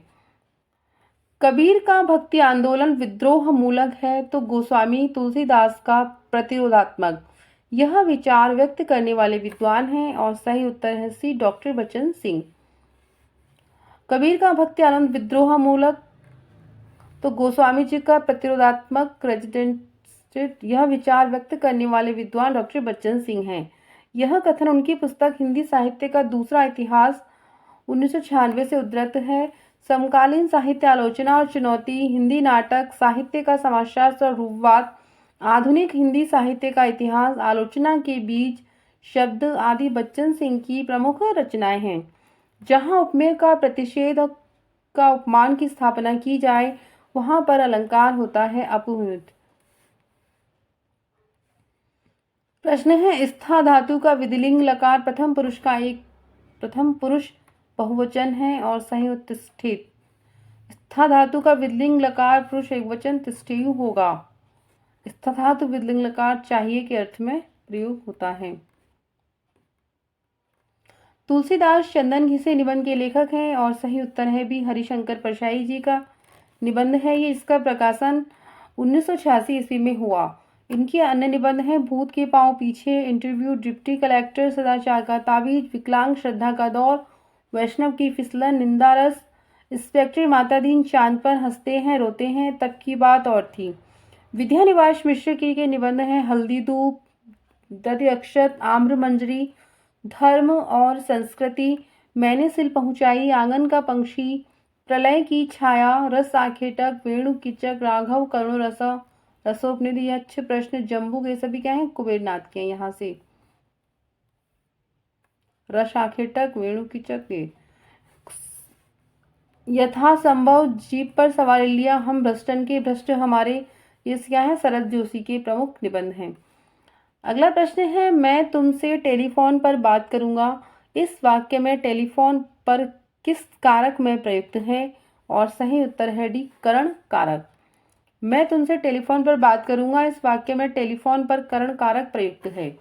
कबीर का भक्ति आंदोलन विद्रोह मूलक है तो गोस्वामी तुलसीदास का प्रतिरोधात्मक। यह विचार व्यक्त करने वाले विद्वान हैं और सही उत्तर है सी डॉक्टर बच्चन सिंह। कबीर का भक्ति आनंद विद्रोह मूलक तो गोस्वामी जी का प्रतिरोधात्मक रेजिडेंट। यह विचार व्यक्त करने वाले विद्वान डॉक्टर बच्चन सिंह हैं। यह कथन उनकी पुस्तक हिंदी साहित्य का दूसरा इतिहास 1996 से उद्धृत है। समकालीन साहित्य आलोचना और चुनौती, हिंदी नाटक साहित्य का समाजशास्त्र और रूपवाद, आधुनिक हिंदी साहित्य का इतिहास, आलोचना के बीज, शब्द आदि बच्चन सिंह की प्रमुख रचनाएं हैं। जहां उपमेय का प्रतिषेध का उपमान की स्थापना की जाए वहां पर अलंकार होता है अपभ्रमित। प्रश्न है, स्था धातु का विधिलिंग लकार प्रथम पुरुष बहुवचन है और सही उत्तर तिष्ठित। स्था धातु का विधिलिंग लकार पुरुष एकवचन तिष्ठेयु होगा। स्था धातु विधिलिंग लकार चाहिए के अर्थ में प्रयोग होता है। तुलसीदास चंदन घिसे निबंध के लेखक हैं और सही उत्तर है भी हरिशंकर परशाई जी का निबंध है ये। इसका प्रकाशन 1986 ईस्वी में हुआ। इनके अन्य निबंध हैं भूत के पांव पीछे, इंटरव्यू, डिप्टी कलेक्टर, सदाचार का ताबीज, विकलांग, श्रद्धा का दौर, वैष्णव की फिसलन, निंदारस, इंस्पेक्टर मातादीन चांद पर हंसते हैं रोते हैं, तब की बात और थी। विद्यानिवास मिश्र की के निबंध हैं हल्दी धूप, दधि अक्षत, आम्र मंजरी, धर्म और संस्कृति, मैंने सिल पहुंचाई, आंगन का पंक्षी, प्रलय की छाया, रस आखेटक, वेणु किचक, राघव करुण रस, रसोपनिधि, अच्छे प्रश्न, जम्बू के सभी क्या है, कुबेरनाथ के हैं। यहाँ से रस आखेटक, वेणु की चक्के, यथासंभव जीप पर सवारी लिया, हम भ्रष्टन के भ्रष्ट हमारे, ये क्या है, शरद जोशी के प्रमुख निबंध हैं। अगला प्रश्न है, मैं तुमसे टेलीफोन पर बात करूंगा। इस वाक्य में टेलीफोन पर किस कारक में प्रयुक्त है? और सही उत्तर है डी, करण कारक। मैं तुमसे टेलीफोन पर बात करूंगा, इस वाक्य में टेलीफोन पर करण कारक प्रयुक्त है।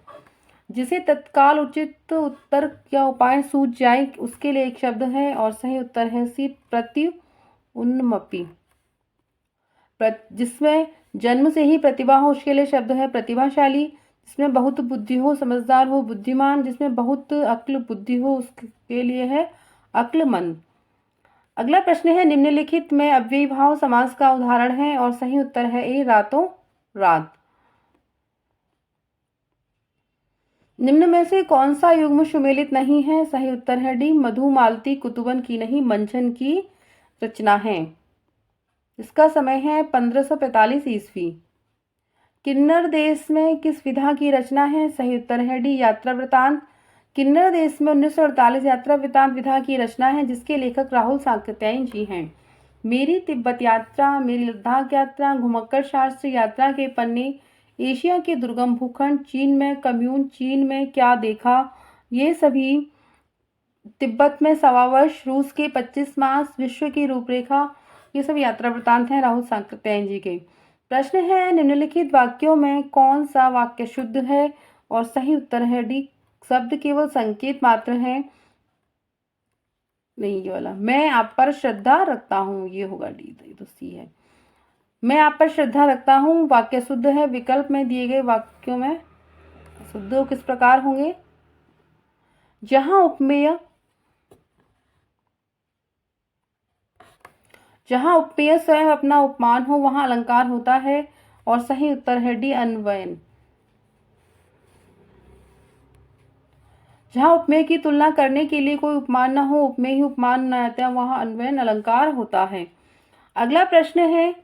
जिसे तत्काल उचित उत्तर या उपाय सूझ जाए उसके लिए एक शब्द है, और सही उत्तर है सी, प्रत्युन्मपी। जिसमें जन्म से ही प्रतिभा हो उसके लिए शब्द है प्रतिभाशाली। जिसमें बहुत बुद्धि हो, समझदार हो, बुद्धिमान। जिसमें बहुत अक्ल बुद्धि हो उसके लिए है अक्लमंद। अगला प्रश्न है, निम्नलिखित में अव्ययी भाव समास का उदाहरण है, और सही उत्तर है ए, रातों रात। निम्न में से कौन सा युग्म सुमेलित नहीं है? सही उत्तर है डी, मधु मालती कुतुबन की नहीं मंचन की रचना है। इसका समय है 1545 ईस्वी। किन्नर देश में किस विधा की रचना है? सही उत्तर है डी, यात्रा वृतांत। किन्नर देश में 1948 यात्रा वृतांत विधा की रचना है, जिसके लेखक राहुल सातकर्णी जी हैं। मेरी तिब्बत यात्रा, मेरी लद्दाख यात्रा, घुमक्कड़ शास्त्र, यात्रा के पन्ने, एशिया के दुर्गम भूखंड, चीन में कम्यून, चीन में क्या देखा, ये सभी, तिब्बत में 1.25 वर्ष, रूस के 25 मास, विश्व की रूपरेखा, ये सब यात्रा वृतांत हैं राहुल सातकर्णी जी के। प्रश्न है, निम्नलिखित वाक्यों में कौन सा वाक्य शुद्ध है? और सही उत्तर है डी, शब्द केवल संकेत मात्र है। नहीं, ये वाला, मैं आप पर श्रद्धा रखता हूँ, ये होगा डी, तो सी है। मैं आप पर श्रद्धा रखता हूँ वाक्य शुद्ध है। विकल्प में दिए गए वाक्यों में शुद्ध किस प्रकार होंगे? जहां उपमेय स्वयं अपना उपमान हो वहां अलंकार होता है, और सही उत्तर है डी, अन्वयन। जहां उपमेय की तुलना करने के लिए कोई उपमान न हो, उपमेय ही उपमान न आता है, वहां अन्वयन अलंकार होता है। अगला प्रश्न है,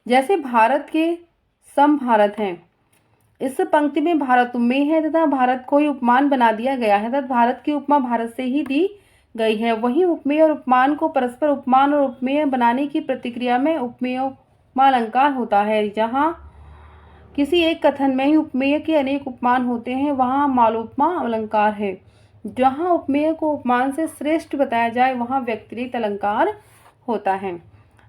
जैसे भारत के सम भारत हैं, इस पंक्ति में भारत उपमेय है तथा भारत को ही उपमान बना दिया गया है, तथा भारत की उपमा भारत से ही दी गई है। वहीं उपमेय और उपमान को परस्पर उपमान और उपमेय बनाने की प्रतिक्रिया में उपमेय उपमा अलंकार होता है। जहां किसी एक कथन में ही उपमेय के अनेक उपमान होते हैं, वहां मालोपमा अलंकार है। जहां उपमेय को उपमान से श्रेष्ठ बताया जाए वहां व्यतिरिक्त अलंकार होता है।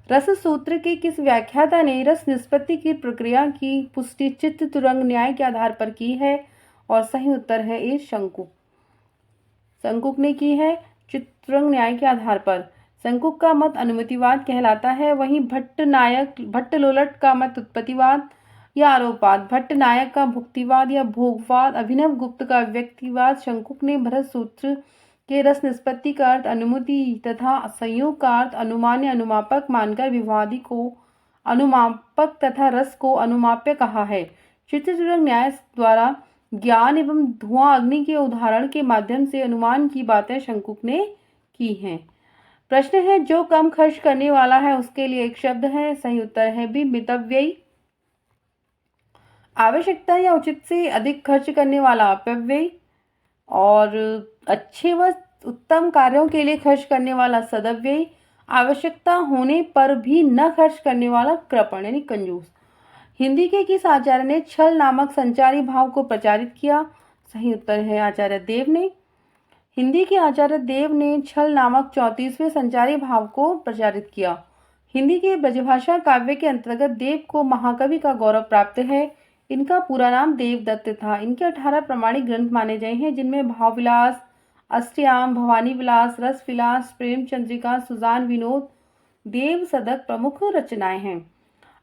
रस सूत्र के किस व्याख्याता ने रस निष्पत्ति की प्रक्रिया की पुष्टि चित्त तुरंग न्याय के आधार पर की है? और सही उत्तर है ए, शंकुक। शंकुक ने की है चित्तुरंग न्याय के आधार पर। शंकुक का मत अनुमतिवाद कहलाता है, वहीं भट्टलोलट का मत उत्पत्तिवाद या आरोपवाद, भट्टनायक का भुक्तिवाद या भोगवाद, अभिनव गुप्त का व्यक्तिवाद। शंकुक ने भरत सूत्र के रस निष्पत्ति का अर्थ अनुमति तथा संयोग का अर्थ अनुमान या अनुमापक मानकर विवादी को अनुमापक तथा रस को अनुमाप्य कहा है। चित्तचूरक न्याय द्वारा ज्ञान एवं धुआं अग्नि के उदाहरण के माध्यम से अनुमान की बातें शंकुक ने की हैं। प्रश्न है, जो कम खर्च करने वाला है उसके लिए एक शब्द है। सही उत्तर है बी, मितव्ययी। आवश्यकता या उचित से अधिक खर्च करने वाला अपव्ययी, और अच्छे व उत्तम कार्यों के लिए खर्च करने वाला सदव्ययी, आवश्यकता होने पर भी न खर्च करने वाला कृपण यानी कंजूस। हिंदी के किस आचार्य ने छल नामक संचारी भाव को प्रचारित किया? सही उत्तर है आचार्य देव ने। हिंदी के आचार्य देव ने छल नामक 34वें संचारी भाव को प्रचारित किया। हिंदी के ब्रजभाषा काव्य के अंतर्गत देव को महाकवि का गौरव प्राप्त है। इनका पूरा नाम देवदत्त था। इनके 18 प्रमाणिक ग्रंथ माने गए हैं, जिनमें भावविलास, अष्टयाम, भवानी विलास, रस विलास, प्रेम चंद्रिका, सुजान विनोद, देव सदक प्रमुख रचनाएं हैं।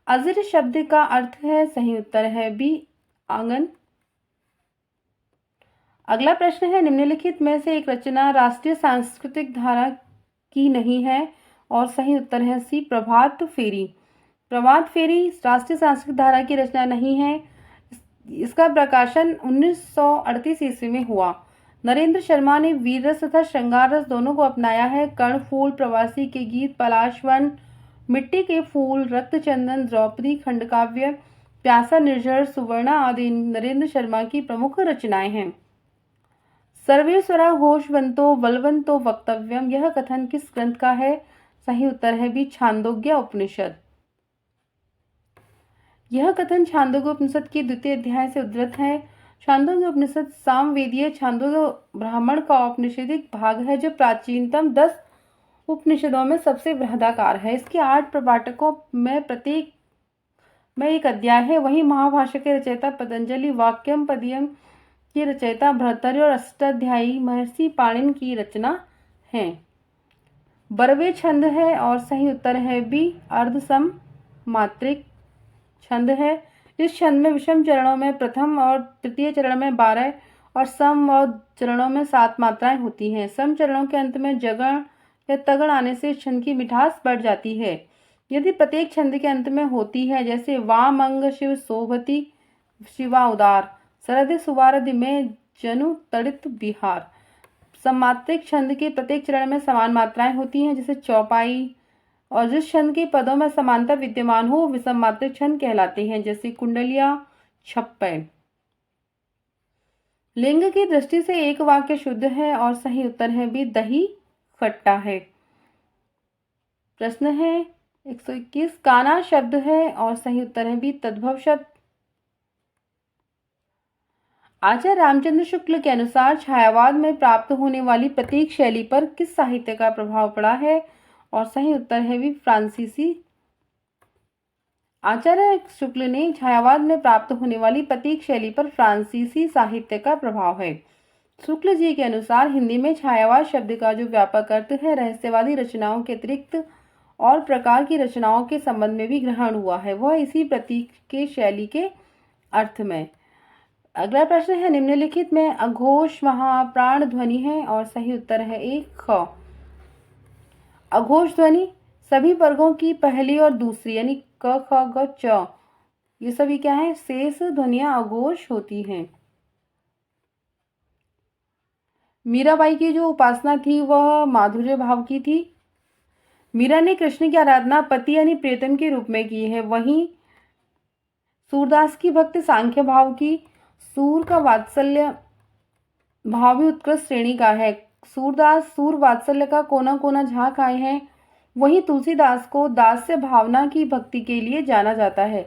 अजिर शब्द का अर्थ है, सही उत्तर है बी, आंगन। अगला प्रश्न है, निम्नलिखित में से एक रचना राष्ट्रीय सांस्कृतिक धारा की नहीं है, और सही उत्तर है सी, प्रभात फेरी। प्रभात फेरी राष्ट्रीय सांस्कृतिक धारा की रचना नहीं है। इसका प्रकाशन 1938 ईस्वी में हुआ। नरेंद्र शर्मा ने वीर रस तथा श्रृंगार रस दोनों को अपनाया है। कर्णफूल, प्रवासी के गीत, पलाशवन, मिट्टी के फूल, रक्तचंदन, द्रौपदी, खंडकाव्य, प्यासा निर्झर, सुवर्णा आदि नरेंद्र शर्मा की प्रमुख रचनाएं हैं। सर्वेश्वरा घोषवंतो बलवंतो वक्तव्यम, यह कथन किस ग्रंथ का है? सही उत्तर है बी छांदोग्य उपनिषद। यह कथन छांदोग्य उपनिषद के द्वितीय अध्याय से उद्धृत है। छांदोग्य उपनिषद सामवेदीय छांदोग्य ब्राह्मण का औपनिषदिक भाग है जो प्राचीनतम 10 उपनिषदों में सबसे बृहदाकार है। इसके 8 प्रपाठकों में प्रत्येक में एक अध्याय है। वहीं महाभाष्य के रचयिता पतंजलि, वाक्यम पदियम के रचयिता भर्तृहरि और अष्टाध्यायी महर्षि पाणिनि की रचना है। बरवे छंद है और सही उत्तर है बी अर्धसम मात्रिक छंद है। इस छंद में विषम चरणों में प्रथम और तृतीय चरण में 12 और सम और चरणों में 7 मात्राएं होती हैं। सम चरणों के अंत में जगण या तगड़ आने से इस छंद की मिठास बढ़ जाती है। यदि प्रत्येक छंद के अंत में होती है, जैसे वाम अंग शिव शोभती शिवा उदार, सरद सुवारदि में जनु तड़ित बिहार। सम्मात्रिक छंद के प्रत्येक चरण में समान मात्राएं होती हैं, जैसे चौपाई, और जिस छंद के पदों में समानता विद्यमान हो विषम मात्रिक छंद कहलाते हैं, जैसे कुंडलिया, छप्पै। लिंग की दृष्टि से एक वाक्य शुद्ध है और सही उत्तर है बी दही खट्टा है। प्रश्न है 121, काना शब्द है और सही उत्तर है बी तद्भव शब्द। आचार्य रामचंद्र शुक्ल के अनुसार छायावाद में प्राप्त होने वाली प्रतीक शैली पर किस साहित्य का प्रभाव पड़ा है? और सही उत्तर है भी फ्रांसीसी। आचार्य शुक्ल ने छायावाद में प्राप्त होने वाली प्रतीक शैली पर फ्रांसीसी साहित्य का प्रभाव है। शुक्ल जी के अनुसार हिंदी में छायावाद शब्द का जो व्यापक अर्थ है रहस्यवादी रचनाओं के अतिरिक्त और प्रकार की रचनाओं के संबंध में भी ग्रहण हुआ है, वह इसी प्रतीक के शैली के अर्थ में। अगला प्रश्न है निम्नलिखित में अघोष महाप्राण ध्वनि है और सही उत्तर है एक ख। अघोष ध्वनि सभी वर्गों की पहली और दूसरी यानी क ख ग च ये सभी क्या है शेष ध्वनियां अघोष होती हैं। मीराबाई की जो उपासना थी वह माधुर्य भाव की थी। मीरा ने कृष्ण की आराधना पति यानी प्रियतम के रूप में की है। वहीं सूरदास की भक्ति सांख्य भाव की। सूर का वात्सल्य भाव भी उत्कृष्ट श्रेणी का है। सूरदास सूर वात्सल्य का कोना कोना झांक आए हैं। वहीं तुलसीदास को दास्य भावना की भक्ति के लिए जाना जाता है।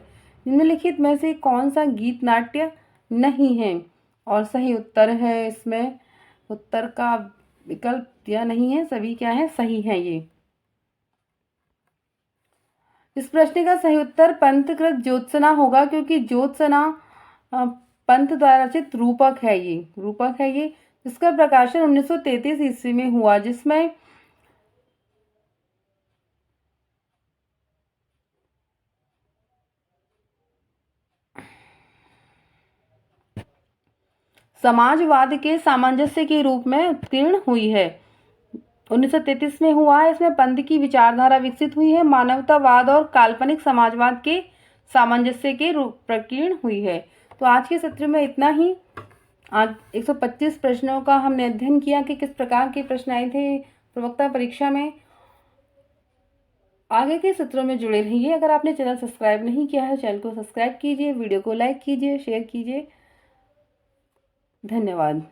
निम्नलिखित में से कौन सा गीत नाट्य नहीं है? और सही उत्तर है इसमें उत्तर का विकल्प दिया नहीं है, सभी क्या है सही है। ये इस प्रश्न का सही उत्तर पंथकृत ज्योत्सना होगा, क्योंकि ज्योत्सना पंथ द्वारा रचित रूपक है। ये रूपक है ये जिसका प्रकाशन 1933 ईस्वी में हुआ, जिसमें समाजवाद के सामंजस्य के रूप में उत्कीर्ण हुई है। 1933 में हुआ है। इसमें पंथ की विचारधारा विकसित हुई है। मानवतावाद और काल्पनिक समाजवाद के सामंजस्य के रूप प्रकीर्ण हुई है। तो आज के सत्र में इतना ही। आज 125 प्रश्नों का हमने अध्ययन किया कि किस प्रकार के प्रश्न आए थे प्रवक्ता परीक्षा में। आगे के सत्रों में जुड़े रहिए। अगर आपने चैनल सब्सक्राइब नहीं किया है, चैनल को सब्सक्राइब कीजिए, वीडियो को लाइक कीजिए, शेयर कीजिए। धन्यवाद।